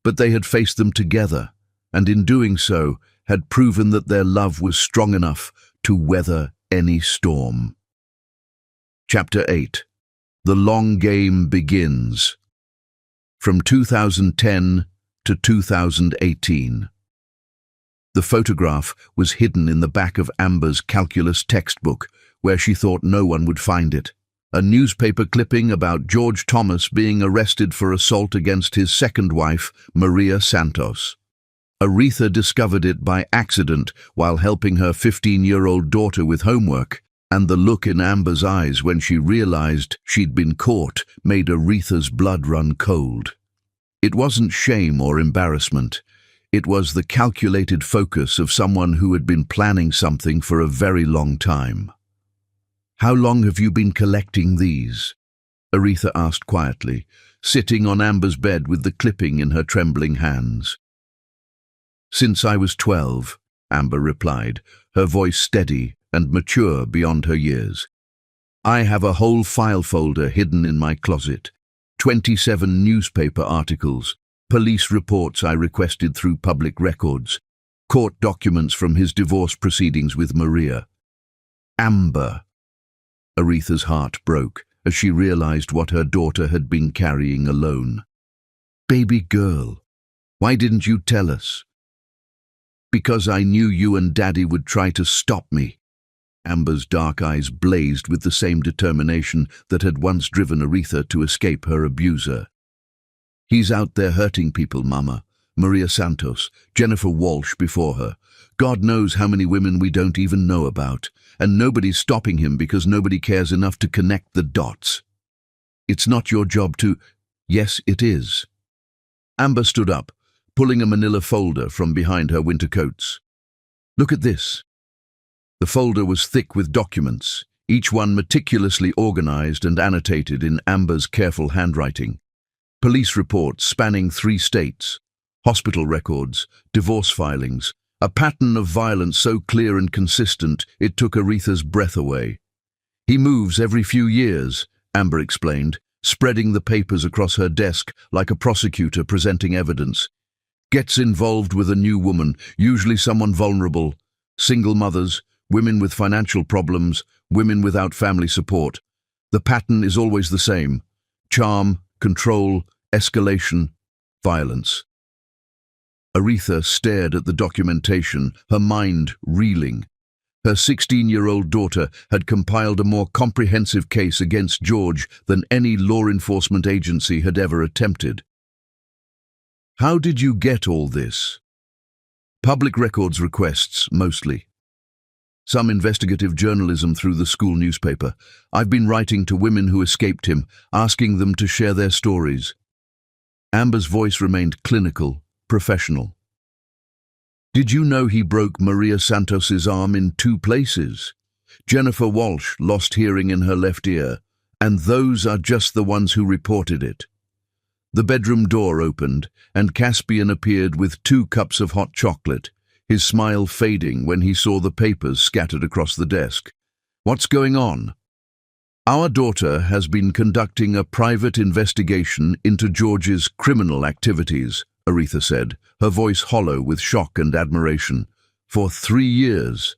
But they had faced them together, and in doing so, had proven that their love was strong enough to weather any storm. Chapter 8. The Long Game Begins. From 2010 to 2018. The photograph was hidden in the back of Amber's calculus textbook, where she thought no one would find it. A newspaper clipping about George Thomas being arrested for assault against his second wife, Maria Santos. Aretha discovered it by accident while helping her 15-year-old daughter with homework, and the look in Amber's eyes when she realized she'd been caught made Aretha's blood run cold. It wasn't shame or embarrassment. It was the calculated focus of someone who had been planning something for a very long time. "How long have you been collecting these?" Aretha asked quietly, sitting on Amber's bed with the clipping in her trembling hands. "Since I was 12, Amber replied, her voice steady and mature beyond her years. "I have a whole file folder hidden in my closet, 27 newspaper articles, police reports I requested through public records, court documents from his divorce proceedings with Maria." Amber. Aretha's heart broke as she realized what her daughter had been carrying alone. "Baby girl, why didn't you tell us?" "Because I knew you and Daddy would try to stop me." Amber's dark eyes blazed with the same determination that had once driven Aretha to escape her abuser. "He's out there hurting people, Mama. Maria Santos, Jennifer Walsh before her. God knows how many women we don't even know about, and nobody's stopping him because nobody cares enough to connect the dots. It's not your job to—" "Yes, it is." Amber stood up, pulling a manila folder from behind her winter coats. "Look at this." The folder was thick with documents, each one meticulously organized and annotated in Amber's careful handwriting. Police reports spanning 3 states, hospital records, divorce filings, a pattern of violence so clear and consistent it took Aretha's breath away. "He moves every few years," Amber explained, spreading the papers across her desk like a prosecutor presenting evidence. "Gets involved with a new woman, usually someone vulnerable, single mothers, women with financial problems, women without family support. The pattern is always the same: charm, control, escalation, violence." Aretha stared at the documentation, her mind reeling. Her 16-year-old daughter had compiled a more comprehensive case against George than any law enforcement agency had ever attempted. "How did you get all this?" "Public records requests, mostly. Some investigative journalism through the school newspaper. I've been writing to women who escaped him, asking them to share their stories." Amber's voice remained clinical, professional. "Did you know he broke Maria Santos's arm in 2 places? Jennifer Walsh lost hearing in her left ear, and those are just the ones who reported it." The bedroom door opened, and Caspian appeared with 2 cups of hot chocolate, his smile fading when he saw the papers scattered across the desk. "What's going on?" "Our daughter has been conducting a private investigation into George's criminal activities," Aretha said, her voice hollow with shock and admiration. "For 3 years."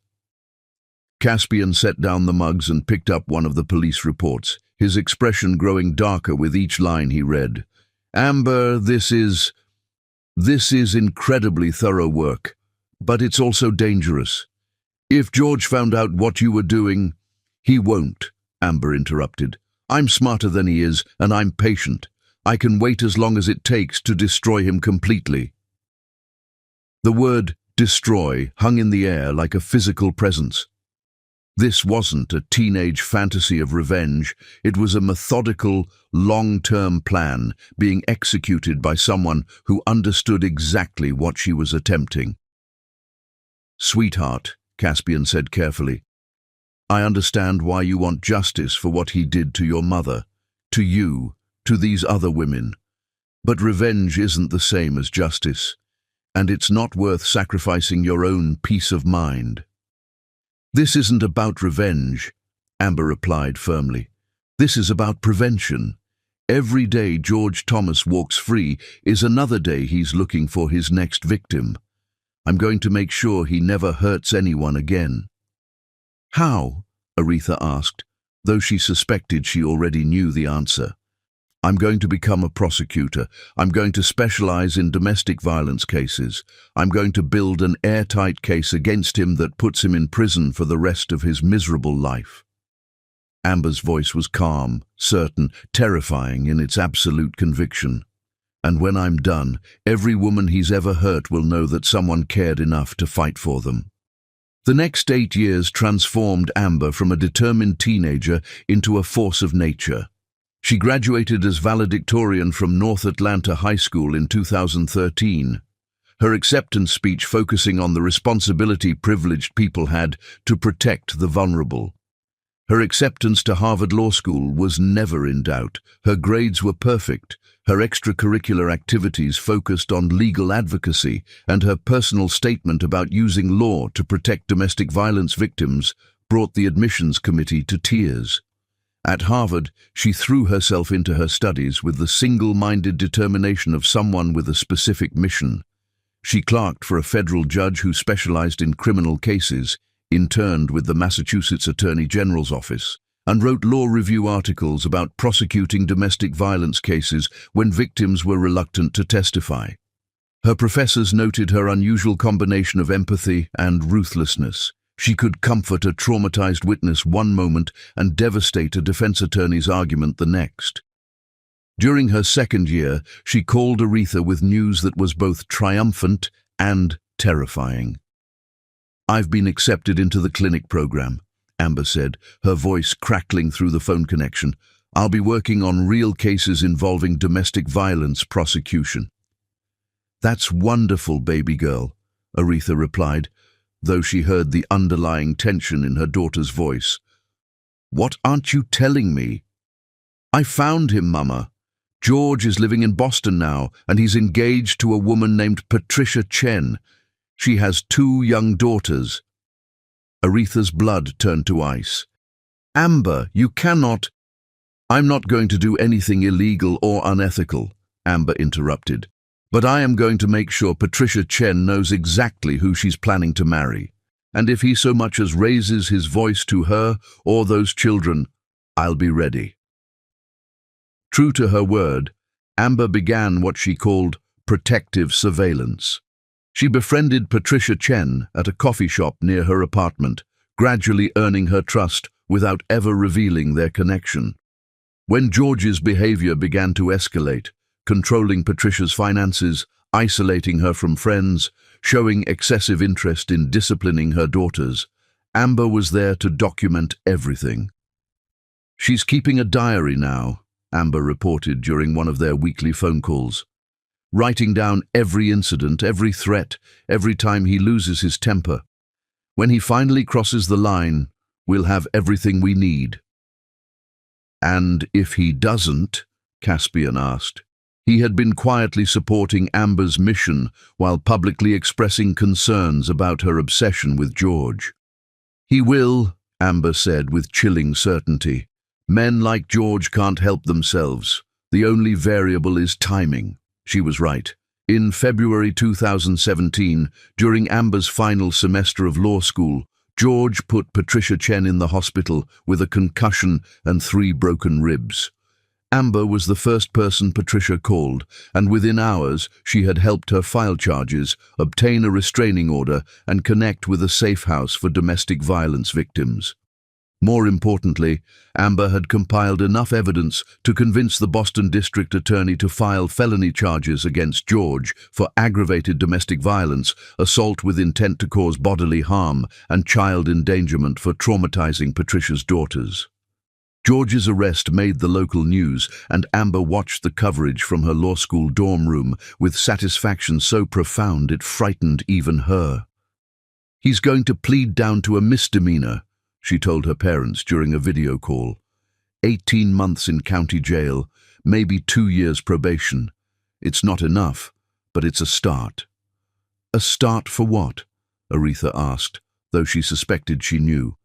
Caspian set down the mugs and picked up one of the police reports, his expression growing darker with each line he read. "Amber, this is incredibly thorough work. But it's also dangerous. If George found out what you were doing—" "He won't," Amber interrupted. "I'm smarter than he is, and I'm patient. I can wait as long as it takes to destroy him completely." The word destroy hung in the air like a physical presence. This wasn't a teenage fantasy of revenge. It was a methodical, long-term plan being executed by someone who understood exactly what she was attempting. "Sweetheart," Caspian said carefully, "I understand why you want justice for what he did to your mother, to you, to these other women. But revenge isn't the same as justice, and it's not worth sacrificing your own peace of mind." "This isn't about revenge," Amber replied firmly. "This is about prevention. Every day George Thomas walks free is another day he's looking for his next victim. I'm going to make sure he never hurts anyone again." "How?" Aretha asked, though she suspected she already knew the answer. "I'm going to become a prosecutor. I'm going to specialize in domestic violence cases. I'm going to build an airtight case against him that puts him in prison for the rest of his miserable life." Amber's voice was calm, certain, terrifying in its absolute conviction. And when I'm done, every woman he's ever hurt will know that someone cared enough to fight for them." The next 8 years transformed Amber from a determined teenager into a force of nature. She graduated as valedictorian from North Atlanta High School in 2013. Her acceptance speech focusing on the responsibility privileged people had to protect the vulnerable. Her acceptance to Harvard Law School was never in doubt. Her grades were perfect. Her extracurricular activities focused on legal advocacy, and her personal statement about using law to protect domestic violence victims brought the admissions committee to tears. At Harvard, she threw herself into her studies with the single-minded determination of someone with a specific mission. She clerked for a federal judge who specialized in criminal cases, interned with the Massachusetts Attorney General's office, and wrote law review articles about prosecuting domestic violence cases when victims were reluctant to testify. Her professors noted her unusual combination of empathy and ruthlessness. She could comfort a traumatized witness one moment and devastate a defense attorney's argument the next. During her second year, she called Aretha with news that was both triumphant and terrifying. "I've been accepted into the clinic program," Amber said, her voice crackling through the phone connection. "I'll be working on real cases involving domestic violence prosecution." "That's wonderful, baby girl," Aretha replied, though she heard the underlying tension in her daughter's voice. "What aren't you telling me?" "I found him, Mama. George is living in Boston now, and he's engaged to a woman named Patricia Chen. She has 2 young daughters." Aretha's blood turned to ice. "Amber, you cannot—" "I'm not going to do anything illegal or unethical," Amber interrupted. "But I am going to make sure Patricia Chen knows exactly who she's planning to marry. And if he so much as raises his voice to her or those children, I'll be ready." True to her word, Amber began what she called protective surveillance. She befriended Patricia Chen at a coffee shop near her apartment, gradually earning her trust without ever revealing their connection. When George's behavior began to escalate, controlling Patricia's finances, isolating her from friends, showing excessive interest in disciplining her daughters, Amber was there to document everything. "She's keeping a diary now," Amber reported during one of their weekly phone calls, "writing down every incident, every threat, every time he loses his temper. When he finally crosses the line, we'll have everything we need." "And if he doesn't?" Caspian asked. He had been quietly supporting Amber's mission while publicly expressing concerns about her obsession with George. "He will," Amber said with chilling certainty. "Men like George can't help themselves. The only variable is timing." She was right. In February 2017, during Amber's final semester of law school, George put Patricia Chen in the hospital with a concussion and 3 broken ribs. Amber was the first person Patricia called, and within hours she had helped her file charges, obtain a restraining order, and connect with a safe house for domestic violence victims. More importantly, Amber had compiled enough evidence to convince the Boston District Attorney to file felony charges against George for aggravated domestic violence, assault with intent to cause bodily harm, and child endangerment for traumatizing Patricia's daughters. George's arrest made the local news, and Amber watched the coverage from her law school dorm room with satisfaction so profound it frightened even her. "He's going to plead down to a misdemeanor," she told her parents during a video call. 18 months in county jail, maybe 2 years probation. It's not enough, but it's a start. "A start for what?" Aretha asked, though she suspected she knew.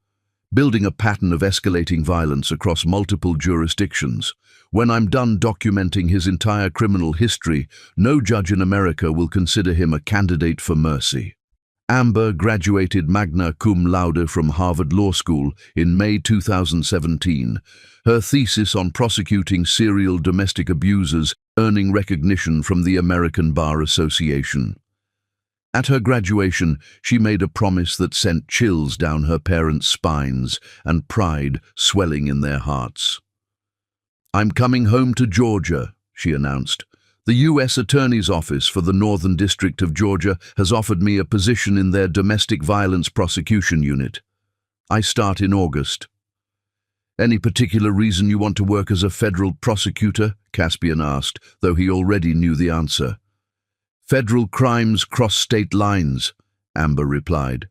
"Building a pattern of escalating violence across multiple jurisdictions. When I'm done documenting his entire criminal history, no judge in America will consider him a candidate for mercy." Amber graduated magna cum laude from Harvard Law School in May 2017, her thesis on prosecuting serial domestic abusers earning recognition from the American Bar Association. At her graduation, she made a promise that sent chills down her parents' spines and pride swelling in their hearts. "I'm coming home to Georgia," she announced, The U.S. Attorney's Office for the Northern District of Georgia has offered me a position in their domestic violence prosecution unit. I start in August. Any particular reason you want to work as a federal prosecutor? Caspian asked, though he already knew the answer. Federal crimes cross state lines, Amber replied.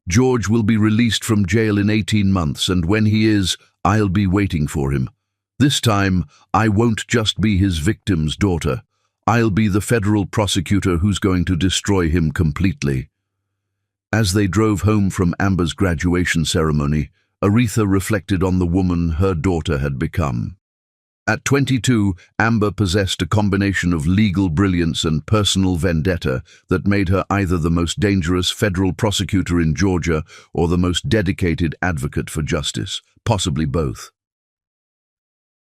George will be released from jail in 18 months, and when he is, I'll be waiting for him. This time, I won't just be his victim's daughter. I'll be the federal prosecutor who's going to destroy him completely. As they drove home from Amber's graduation ceremony, Aretha reflected on the woman her daughter had become. At 22, Amber possessed a combination of legal brilliance and personal vendetta that made her either the most dangerous federal prosecutor in Georgia or the most dedicated advocate for justice, possibly both.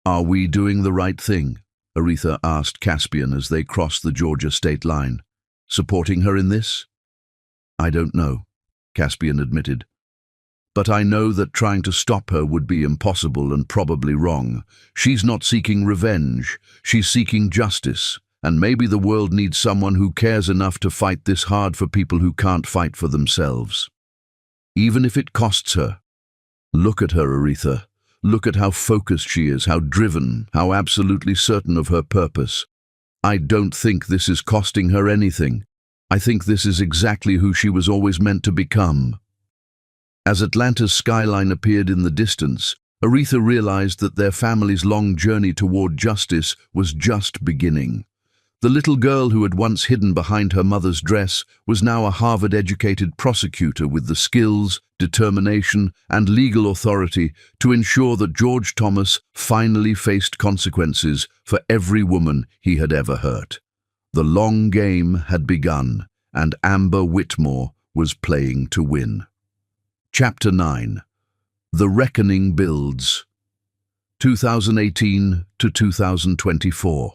Are we doing the right thing? Aretha asked Caspian as they crossed the Georgia state line. Supporting her in this? I don't know, Caspian admitted. But I know that trying to stop her would be impossible and probably wrong. She's not seeking revenge, she's seeking justice, and maybe the world needs someone who cares enough to fight this hard for people who can't fight for themselves. Even if it costs her. Look at her, Aretha. Look at how focused she is, how driven, how absolutely certain of her purpose. I don't think this is costing her anything. I think this is exactly who she was always meant to become. As Atlanta's skyline appeared in the distance, Aretha realized that their family's long journey toward justice was just beginning. The little girl who had once hidden behind her mother's dress was now a Harvard-educated prosecutor with the skills, determination, and legal authority to ensure that George Thomas finally faced consequences for every woman he had ever hurt. The long game had begun, and Amber Whitmore was playing to win. Chapter 9. The Reckoning Builds. 2018 to 2024.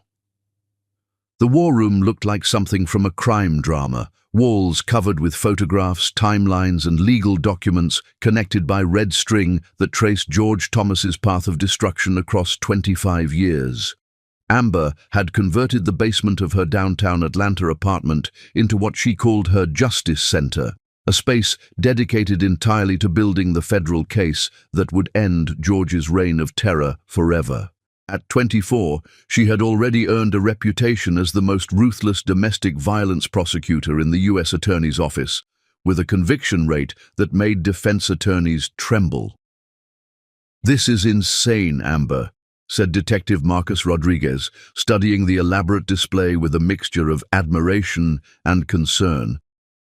The war room looked like something from a crime drama, walls covered with photographs, timelines, and legal documents connected by red string that traced George Thomas's path of destruction across 25 years. Amber had converted the basement of her downtown Atlanta apartment into what she called her Justice Center, a space dedicated entirely to building the federal case that would end George's reign of terror forever. At 24, she had already earned a reputation as the most ruthless domestic violence prosecutor in the U.S. Attorney's Office, with a conviction rate that made defense attorneys tremble. "This is insane, Amber," said Detective Marcus Rodriguez, studying the elaborate display with a mixture of admiration and concern.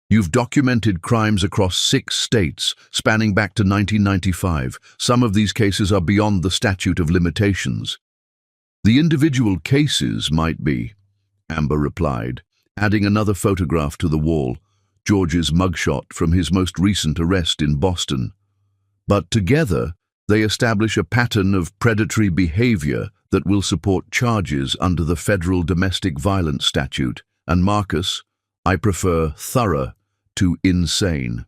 "You've documented crimes across 6 states, spanning back to 1995. Some of these cases are beyond the statute of limitations." "The individual cases might be," Amber replied, adding another photograph to the wall, George's mugshot from his most recent arrest in Boston. "But together, they establish a pattern of predatory behavior that will support charges under the federal domestic violence statute. And Marcus, I prefer thorough to insane."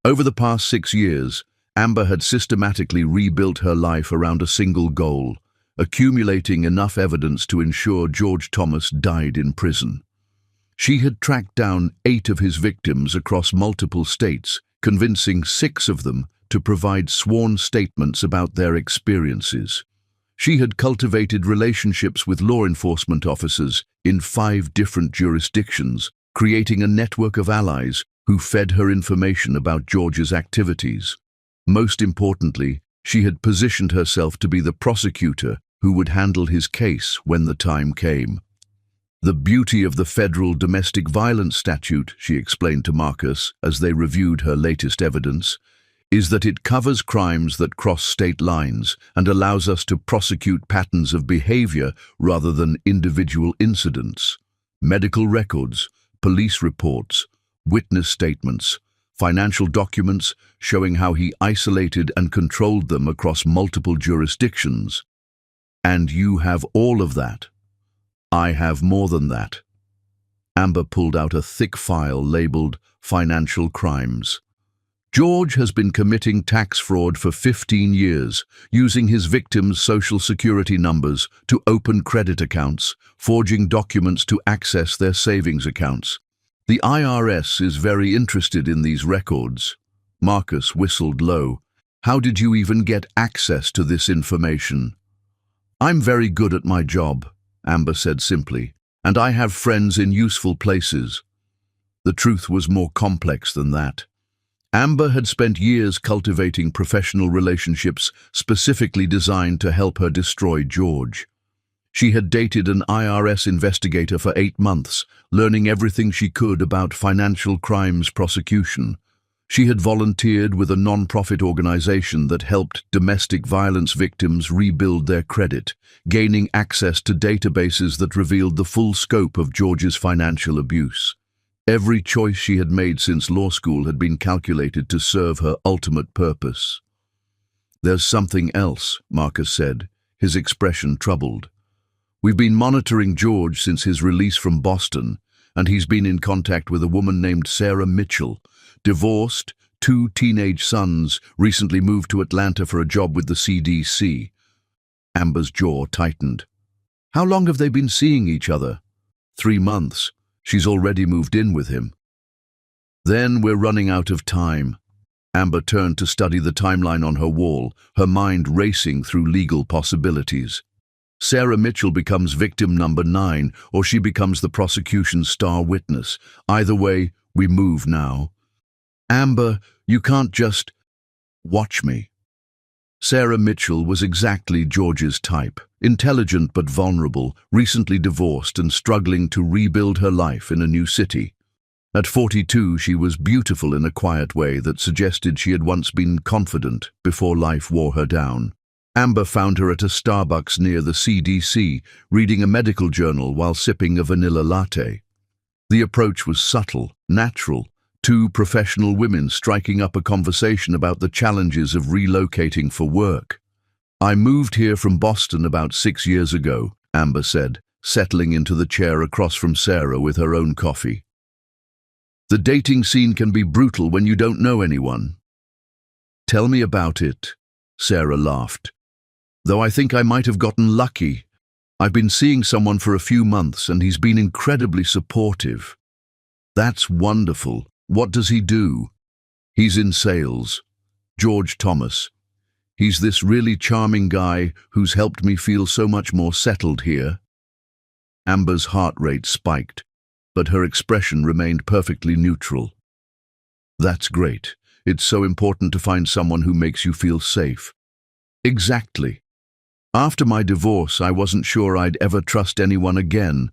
Over the past 6 years, Amber had systematically rebuilt her life around a single goal: accumulating enough evidence to ensure George Thomas died in prison. She had tracked down 8 of his victims across multiple states, convincing 6 of them to provide sworn statements about their experiences. She had cultivated relationships with law enforcement officers in 5 different jurisdictions, creating a network of allies who fed her information about George's activities. Most importantly, she had positioned herself to be the prosecutor who would handle his case when the time came. "The beauty of the federal domestic violence statute," she explained to Marcus as they reviewed her latest evidence, "is that it covers crimes that cross state lines and allows us to prosecute patterns of behavior rather than individual incidents. Medical records, police reports, witness statements, financial documents showing how he isolated and controlled them across multiple jurisdictions. And you have all of that. I have more than that." Amber pulled out a thick file labeled Financial Crimes. George has been committing tax fraud for 15 years, using his victims' social security numbers to open credit accounts, forging documents to access their savings accounts. The IRS is very interested in these records. Marcus whistled low. How did you even get access to this information? I'm very good at my job, Amber said simply, and I have friends in useful places. The truth was more complex than that. Amber had spent years cultivating professional relationships specifically designed to help her destroy George. She had dated an IRS investigator for 8 months, learning everything she could about financial crimes prosecution. She had volunteered with a non-profit organization that helped domestic violence victims rebuild their credit, gaining access to databases that revealed the full scope of George's financial abuse. Every choice she had made since law school had been calculated to serve her ultimate purpose. There's something else, Marcus said, his expression troubled. We've been monitoring George since his release from Boston, and he's been in contact with a woman named Sarah Mitchell, divorced, 2 teenage sons, recently moved to Atlanta for a job with the CDC. Amber's jaw tightened. How long have they been seeing each other? 3 months. She's already moved in with him. Then we're running out of time. Amber turned to study the timeline on her wall, her mind racing through legal possibilities. Sarah Mitchell becomes victim number 9, or she becomes the prosecution's star witness. Either way, we move now. Amber, you can't just watch me. Sarah Mitchell was exactly George's type, intelligent but vulnerable, recently divorced and struggling to rebuild her life in a new city. At 42, she was beautiful in a quiet way that suggested she had once been confident before life wore her down. Amber found her at a Starbucks near the CDC, reading a medical journal while sipping a vanilla latte. The approach was subtle, natural, 2 professional women striking up a conversation about the challenges of relocating for work. I moved here from Boston about 6 years ago, Amber said, settling into the chair across from Sarah with her own coffee. The dating scene can be brutal when you don't know anyone. Tell me about it, Sarah laughed. Though I think I might have gotten lucky. I've been seeing someone for a few months and he's been incredibly supportive. That's wonderful. What does he do? He's in sales. George Thomas. He's this really charming guy who's helped me feel so much more settled here. Amber's heart rate spiked, but her expression remained perfectly neutral. That's great. It's so important to find someone who makes you feel safe. Exactly. After my divorce, I wasn't sure I'd ever trust anyone again,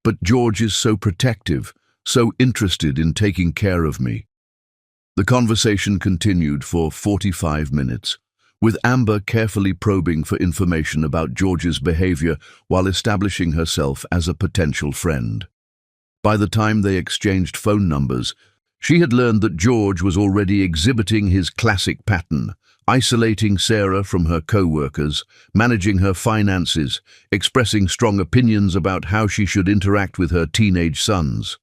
but George is so protective, so interested in taking care of me. The conversation continued for 45 minutes, with Amber carefully probing for information about George's behavior while establishing herself as a potential friend. By the time they exchanged phone numbers, she had learned that George was already exhibiting his classic pattern, isolating Sarah from her co-workers, managing her finances, expressing strong opinions about how she should interact with her teenage sons.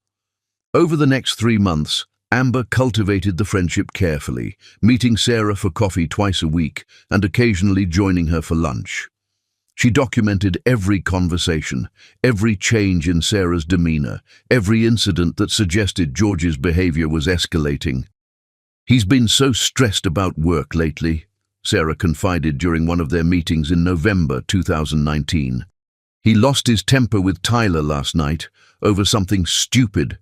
Over the next 3 months, Amber cultivated the friendship carefully, meeting Sarah for coffee twice a week and occasionally joining her for lunch. She documented every conversation, every change in Sarah's demeanor, every incident that suggested George's behavior was escalating. He's been so stressed about work lately, Sarah confided during one of their meetings in November 2019. He lost his temper with Tyler last night over something stupid.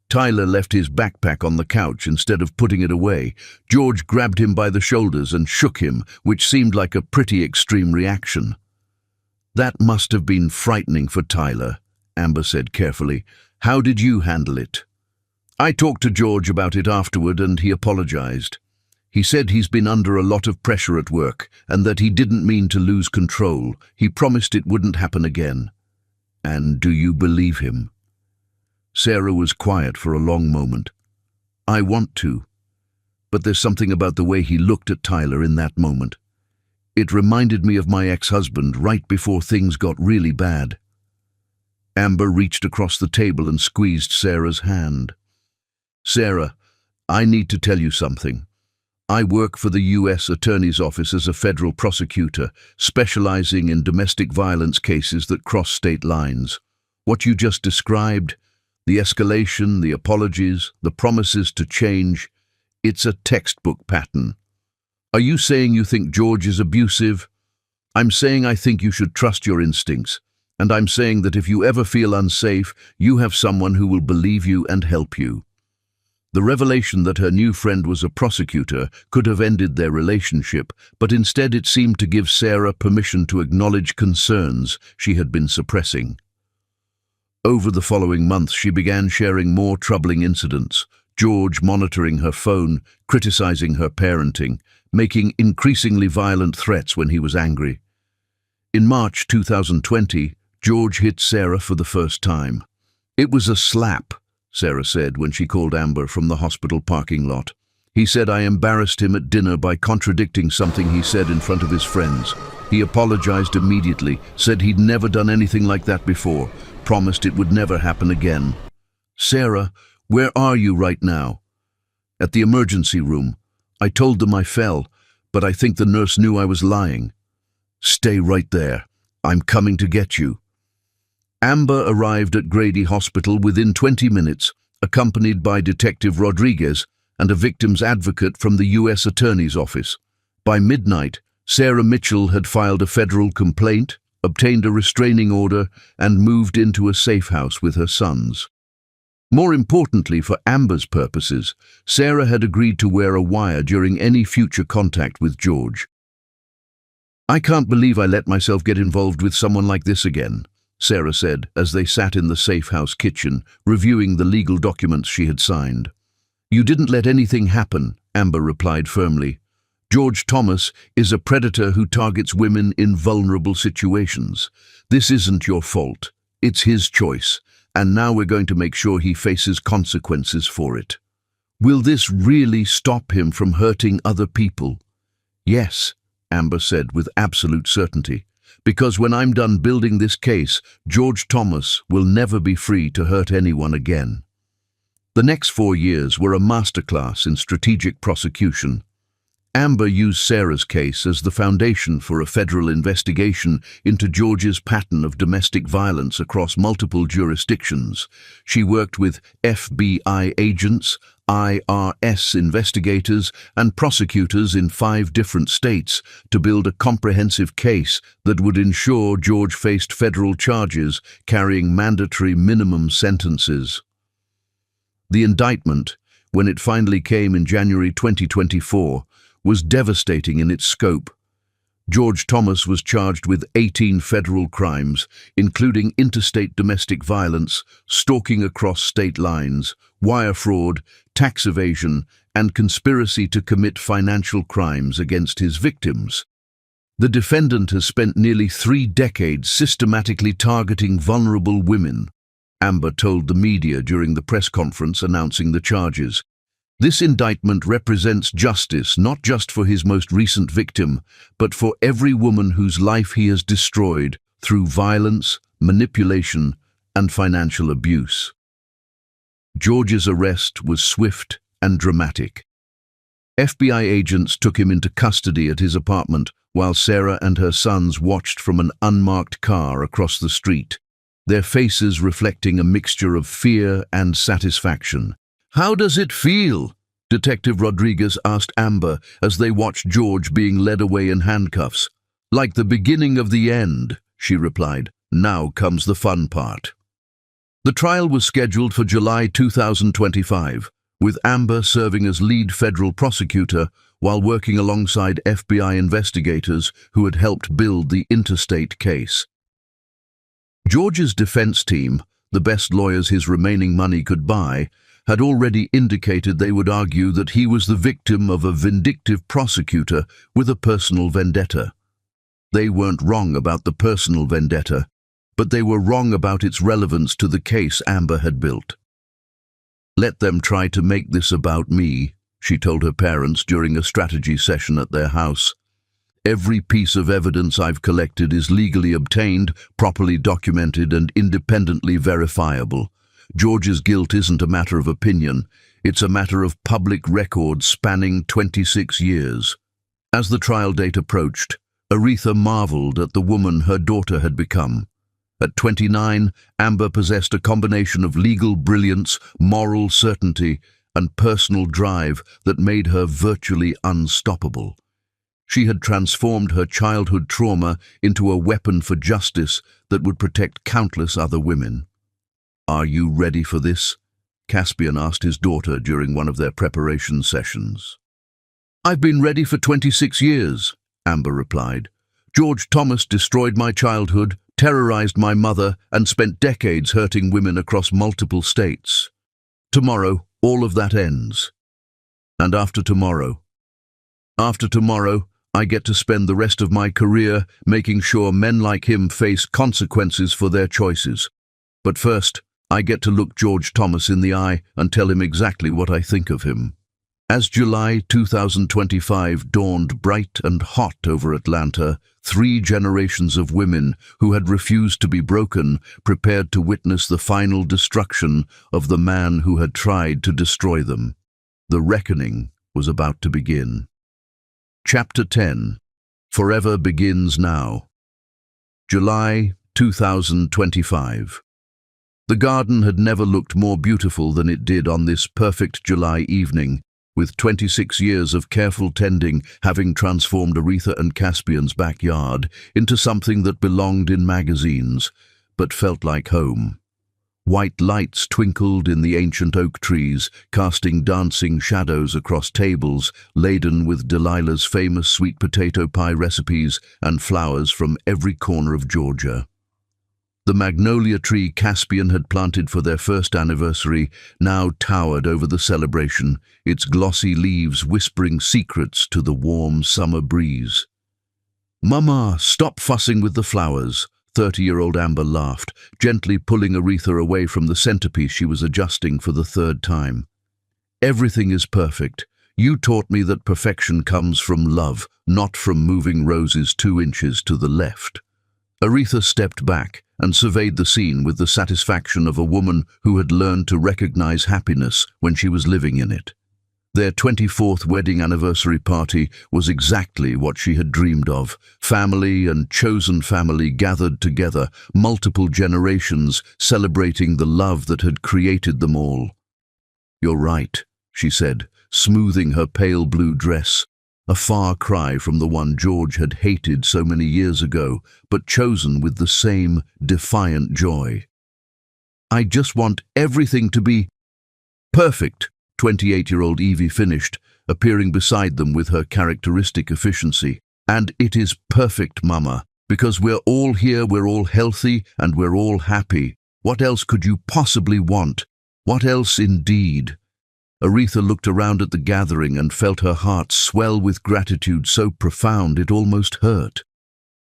Tyler left his backpack on the couch instead of putting it away. George grabbed him by the shoulders and shook him, which seemed like a pretty extreme reaction. That must have been frightening for Tyler, Amber said carefully. How did you handle it? I talked to George about it afterward and he apologized. He said he's been under a lot of pressure at work and that he didn't mean to lose control. He promised it wouldn't happen again. And do you believe him? Sarah was quiet for a long moment. I want to, but there's something about the way he looked at Tyler in that moment. It reminded me of my ex-husband right before things got really bad. Amber reached across the table and squeezed Sarah's hand. Sarah, I need to tell you something. I work for the U.S. Attorney's Office as a federal prosecutor, specializing in domestic violence cases that cross state lines. What you just described, the escalation, the apologies, the promises to change, it's a textbook pattern. Are you saying you think George is abusive? I'm saying I think you should trust your instincts. And I'm saying that if you ever feel unsafe, you have someone who will believe you and help you. The revelation that her new friend was a prosecutor could have ended their relationship, but instead it seemed to give Sarah permission to acknowledge concerns she had been suppressing. Over the following months, she began sharing more troubling incidents, George monitoring her phone, criticizing her parenting, making increasingly violent threats when he was angry. In March 2020, George hit Sarah for the first time. "It was a slap," Sarah said when she called Amber from the hospital parking lot. "He said I embarrassed him at dinner by contradicting something he said in front of his friends. He apologized immediately, said he'd never done anything like that before, promised it would never happen again." "Sarah, where are you right now?" "At the emergency room. I told them I fell, but I think the nurse knew I was lying." "Stay right there. I'm coming to get you." Amber arrived at Grady Hospital within 20 minutes, accompanied by Detective Rodriguez and a victim's advocate from the U.S. Attorney's Office. By midnight, Sarah Mitchell had filed a federal complaint, obtained a restraining order, and moved into a safe house with her sons. More importantly for Amber's purposes, Sarah had agreed to wear a wire during any future contact with George. "I can't believe I let myself get involved with someone like this again," Sarah said as they sat in the safe house kitchen, reviewing the legal documents she had signed. "You didn't let anything happen," Amber replied firmly. "George Thomas is a predator who targets women in vulnerable situations. This isn't your fault. It's his choice, and now we're going to make sure he faces consequences for it." "Will this really stop him from hurting other people?" "Yes," Amber said with absolute certainty. "Because when I'm done building this case, George Thomas will never be free to hurt anyone again." The next 4 years were a masterclass in strategic prosecution. Amber used Sarah's case as the foundation for a federal investigation into George's pattern of domestic violence across multiple jurisdictions. She worked with FBI agents, IRS investigators, and prosecutors in 5 different states to build a comprehensive case that would ensure George faced federal charges carrying mandatory minimum sentences. The indictment, when it finally came in January 2024, was devastating in its scope. George Thomas was charged with 18 federal crimes, including interstate domestic violence, stalking across state lines, wire fraud, tax evasion, and conspiracy to commit financial crimes against his victims. The defendant has spent nearly 3 decades systematically targeting vulnerable women, Amber told the media during the press conference announcing the charges. This indictment represents justice not just for his most recent victim, but for every woman whose life he has destroyed through violence, manipulation, and financial abuse. George's arrest was swift and dramatic. FBI agents took him into custody at his apartment while Sarah and her sons watched from an unmarked car across the street, their faces reflecting a mixture of fear and satisfaction. "How does it feel?" Detective Rodriguez asked Amber as they watched George being led away in handcuffs. "Like the beginning of the end," she replied. "Now comes the fun part." The trial was scheduled for July 2025, with Amber serving as lead federal prosecutor while working alongside FBI investigators who had helped build the interstate case. George's defense team, the best lawyers his remaining money could buy, had already indicated they would argue that he was the victim of a vindictive prosecutor with a personal vendetta. They weren't wrong about the personal vendetta, but they were wrong about its relevance to the case Amber had built. "Let them try to make this about me," she told her parents during a strategy session at their house. "Every piece of evidence I've collected is legally obtained, properly documented, and independently verifiable. George's guilt isn't a matter of opinion, It's a matter of public record spanning 26 years. As the trial date approached, Aretha marveled at the woman her daughter had become. At 29, Amber possessed a combination of legal brilliance, moral certainty, and personal drive that made her virtually unstoppable. She had transformed her childhood trauma into a weapon for justice that would protect countless other women. "Are you ready for this?" Caspian asked his daughter during one of their preparation sessions. "I've been ready for 26 years, Amber replied. "George Thomas destroyed my childhood, terrorized my mother, and spent decades hurting women across multiple states. Tomorrow, all of that ends. And after tomorrow? After tomorrow, I get to spend the rest of my career making sure men like him face consequences for their choices. But first, I get to look George Thomas in the eye and tell him exactly what I think of him." As July 2025 dawned bright and hot over Atlanta, 3 generations of women who had refused to be broken prepared to witness the final destruction of the man who had tried to destroy them. The reckoning was about to begin. Chapter 10. Forever Begins Now. July 2025. The garden had never looked more beautiful than it did on this perfect July evening, with 26 years of careful tending having transformed Aretha and Caspian's backyard into something that belonged in magazines, but felt like home. White lights twinkled in the ancient oak trees, casting dancing shadows across tables laden with Delilah's famous sweet potato pie recipes and flowers from every corner of Georgia. The magnolia tree Caspian had planted for their first anniversary now towered over the celebration, its glossy leaves whispering secrets to the warm summer breeze. "Mama, stop fussing with the flowers," 30-year-old Amber laughed, gently pulling Aretha away from the centerpiece she was adjusting for the 3rd time. "Everything is perfect. You taught me that perfection comes from love, not from moving roses 2 inches to the left." Aretha stepped back and surveyed the scene with the satisfaction of a woman who had learned to recognize happiness when she was living in it. Their 24th wedding anniversary party was exactly what she had dreamed of. Family and chosen family gathered together, multiple generations celebrating the love that had created them all. "You're right," she said, smoothing her pale blue dress, a far cry from the one George had hated so many years ago, but chosen with the same defiant joy. "I just want everything to be perfect," 28-year-old Evie finished, appearing beside them with her characteristic efficiency. "And it is perfect, Mama, because we're all here, we're all healthy, and we're all happy. What else could you possibly want? What else indeed?" Aretha looked around at the gathering and felt her heart swell with gratitude so profound it almost hurt.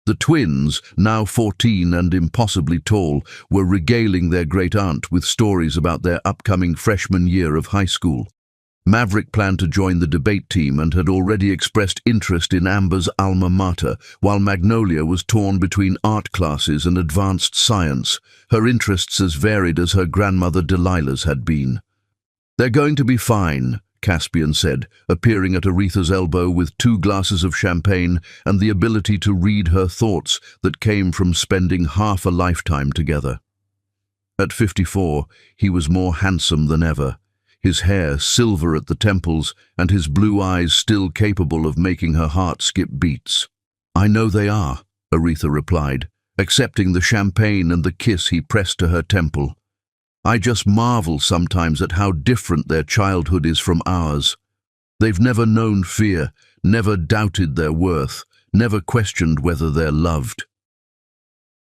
The twins, now 14 and impossibly tall, were regaling their great-aunt with stories about their upcoming freshman year of high school. Maverick planned to join the debate team and had already expressed interest in Amber's alma mater, while Magnolia was torn between art classes and advanced science, her interests as varied as her grandmother Delilah's had been. "They're going to be fine," Caspian said, appearing at Aretha's elbow with 2 glasses of champagne and the ability to read her thoughts that came from spending half a lifetime together. At 54, he was more handsome than ever, his hair silver at the temples and his blue eyes still capable of making her heart skip beats. "I know they are," Aretha replied, accepting the champagne and the kiss he pressed to her temple. "I just marvel sometimes at how different their childhood is from ours. They've never known fear, never doubted their worth, never questioned whether they're loved."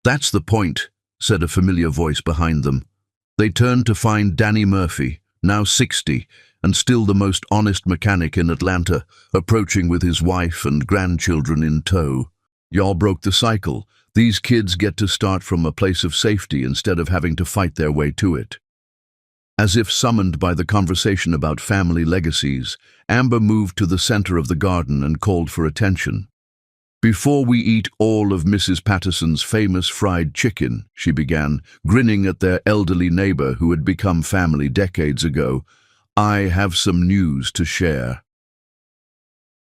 "That's the point," said a familiar voice behind them. They turned to find Danny Murphy, now 60, and still the most honest mechanic in Atlanta, approaching with his wife and grandchildren in tow. "Y'all broke the cycle. These kids get to start from a place of safety instead of having to fight their way to it." As if summoned by the conversation about family legacies, Amber moved to the center of the garden and called for attention. "Before we eat all of Mrs. Patterson's famous fried chicken," she began, grinning at their elderly neighbor who had become family decades ago, I have some news to share."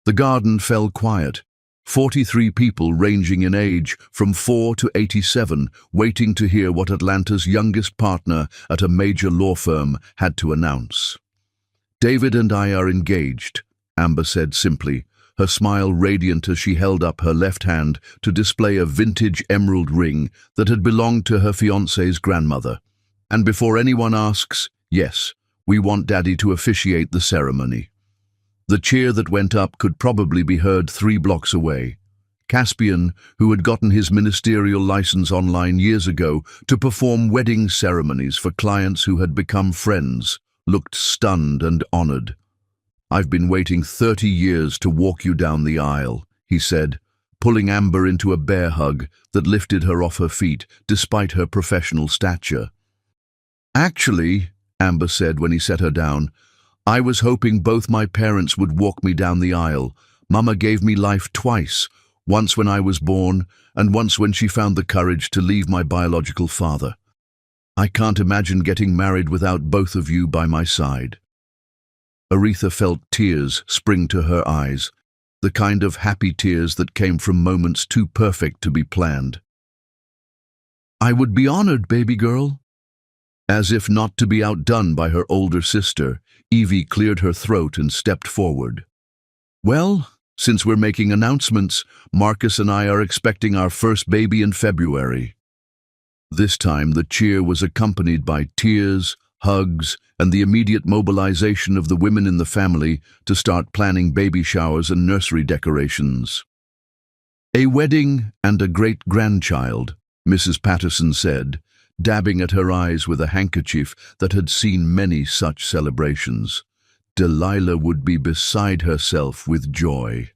The garden fell quiet. 43 people ranging in age from 4 to 87 waiting to hear what Atlanta's youngest partner at a major law firm had to announce. "David and I are engaged," Amber said simply, her smile radiant as she held up her left hand to display a vintage emerald ring that had belonged to her fiancé's grandmother. "And before anyone asks, yes, we want Daddy to officiate the ceremony." The cheer that went up could probably be heard 3 blocks away. Caspian, who had gotten his ministerial license online years ago to perform wedding ceremonies for clients who had become friends, looked stunned and honored. "I've been waiting 30 years to walk you down the aisle," he said, pulling Amber into a bear hug that lifted her off her feet despite her professional stature. "Actually," Amber said when he set her down, "I was hoping both my parents would walk me down the aisle. Mama gave me life twice, once when I was born and once when she found the courage to leave my biological father. I can't imagine getting married without both of you by my side." Aretha felt tears spring to her eyes, the kind of happy tears that came from moments too perfect to be planned. "I would be honored, baby girl." As if not to be outdone by her older sister, Evie cleared her throat and stepped forward. "Well, since we're making announcements, Marcus and I are expecting our first baby in February." This time the cheer was accompanied by tears, hugs, and the immediate mobilization of the women in the family to start planning baby showers and nursery decorations. "A wedding and a great-grandchild," Mrs. Patterson said, dabbing at her eyes with a handkerchief that had seen many such celebrations. Delilah would be beside herself with joy.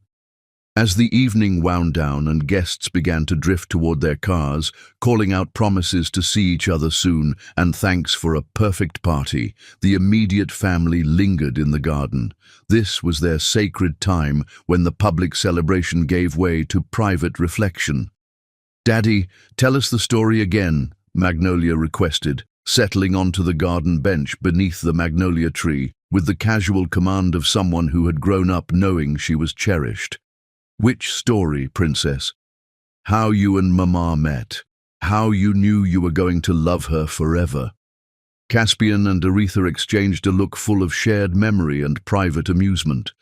As the evening wound down and guests began to drift toward their cars, calling out promises to see each other soon and thanks for a perfect party, the immediate family lingered in the garden. This was their sacred time when the public celebration gave way to private reflection. "Daddy, tell us the story again," Magnolia requested, settling onto the garden bench beneath the magnolia tree with the casual command of someone who had grown up knowing she was cherished. "Which story, princess? How you and Mama met. How you knew you were going to love her forever." Caspian and Aretha exchanged a look full of shared memory and private amusement.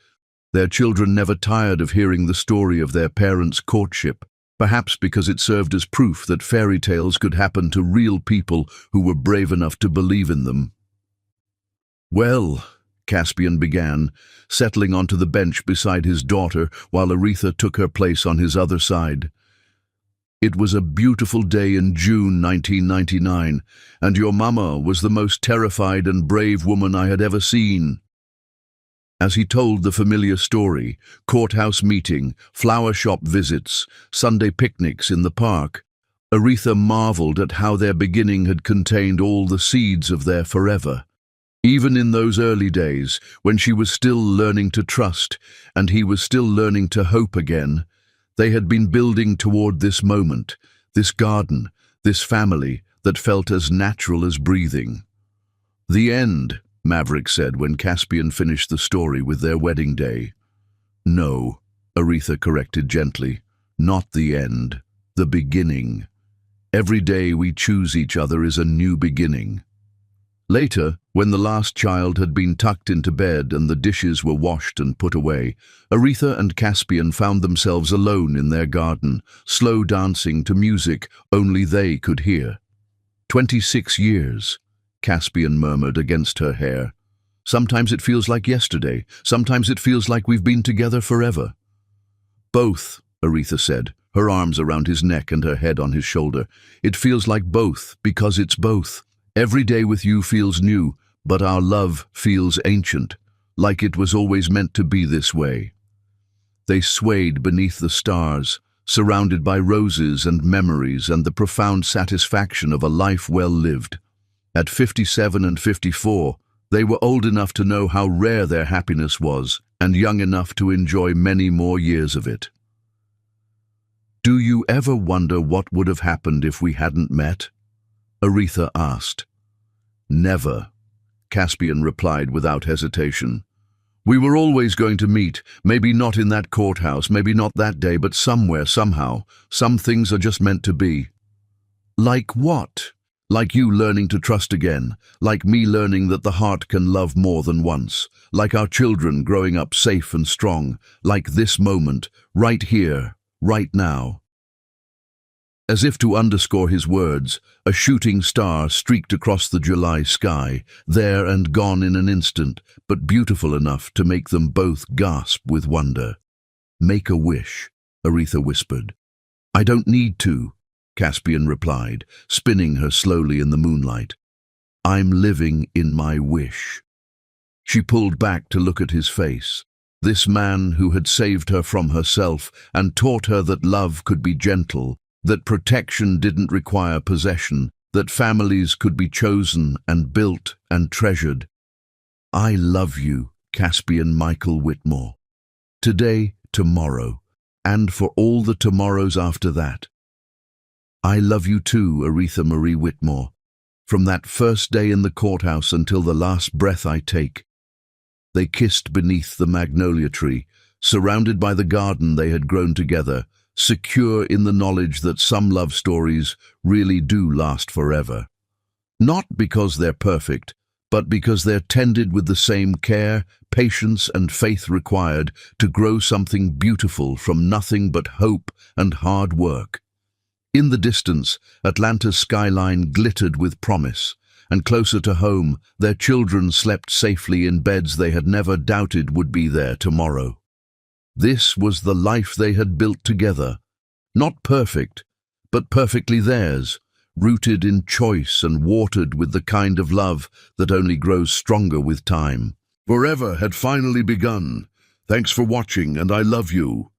Their children never tired of hearing the story of their parents' courtship, perhaps because it served as proof that fairy tales could happen to real people who were brave enough to believe in them. "Well," Caspian began, settling onto the bench beside his daughter while Aretha took her place on his other side. "It was a beautiful day in June 1999, and your mama was the most terrified and brave woman I had ever seen." As he told the familiar story, courthouse meeting, flower shop visits, Sunday picnics in the park, Aretha marveled at how their beginning had contained all the seeds of their forever. Even in those early days, when she was still learning to trust and he was still learning to hope again, they had been building toward this moment, this garden, this family that felt as natural as breathing. "The end," Maverick said when Caspian finished the story with their wedding day. "No," Aretha corrected gently, "not the end, the beginning. Every day we choose each other is a new beginning." Later, when the last child had been tucked into bed and the dishes were washed and put away, Aretha and Caspian found themselves alone in their garden, slow dancing to music only they could hear. 26 years, Caspian murmured against her hair. "Sometimes it feels like yesterday, sometimes it feels like we've been together forever." "Both," Aretha said, her arms around his neck and her head on his shoulder. "It feels like both because it's both. Every day with you feels new, but our love feels ancient, like it was always meant to be this way." They swayed beneath the stars, surrounded by roses and memories and the profound satisfaction of a life well lived. At 57 and 54, they were old enough to know how rare their happiness was and young enough to enjoy many more years of it. "Do you ever wonder what would have happened if we hadn't met?" Aretha asked. "Never," Caspian replied without hesitation. We were always going to meet, maybe not in that courthouse, maybe not that day, but somewhere, somehow. Some things are just meant to be. Like what? Like you learning to trust again, like me learning that the heart can love more than once, like our children growing up safe and strong, like this moment, right here, right now. As if to underscore his words, a shooting star streaked across the July sky, there and gone in an instant, but beautiful enough to make them both gasp with wonder. Make a wish, Aretha whispered. I don't need to, Caspian replied, spinning her slowly in the moonlight. I'm living in my wish. She pulled back to look at his face. This man who had saved her from herself and taught her that love could be gentle, that protection didn't require possession, that families could be chosen and built and treasured. I love you, Caspian Michael Whitmore. Today, tomorrow, and for all the tomorrows after that. I love you too, Aretha Marie Whitmore, from that first day in the courthouse until the last breath I take. They kissed beneath the magnolia tree, surrounded by the garden they had grown together, secure in the knowledge that some love stories really do last forever. Not because they're perfect, but because they're tended with the same care, patience, and faith required to grow something beautiful from nothing but hope and hard work. In the distance, Atlanta's skyline glittered with promise, and closer to home, their children slept safely in beds they had never doubted would be there tomorrow. This was the life they had built together, not perfect, but perfectly theirs, rooted in choice and watered with the kind of love that only grows stronger with time. Forever had finally begun. Thanks for watching, and I love you.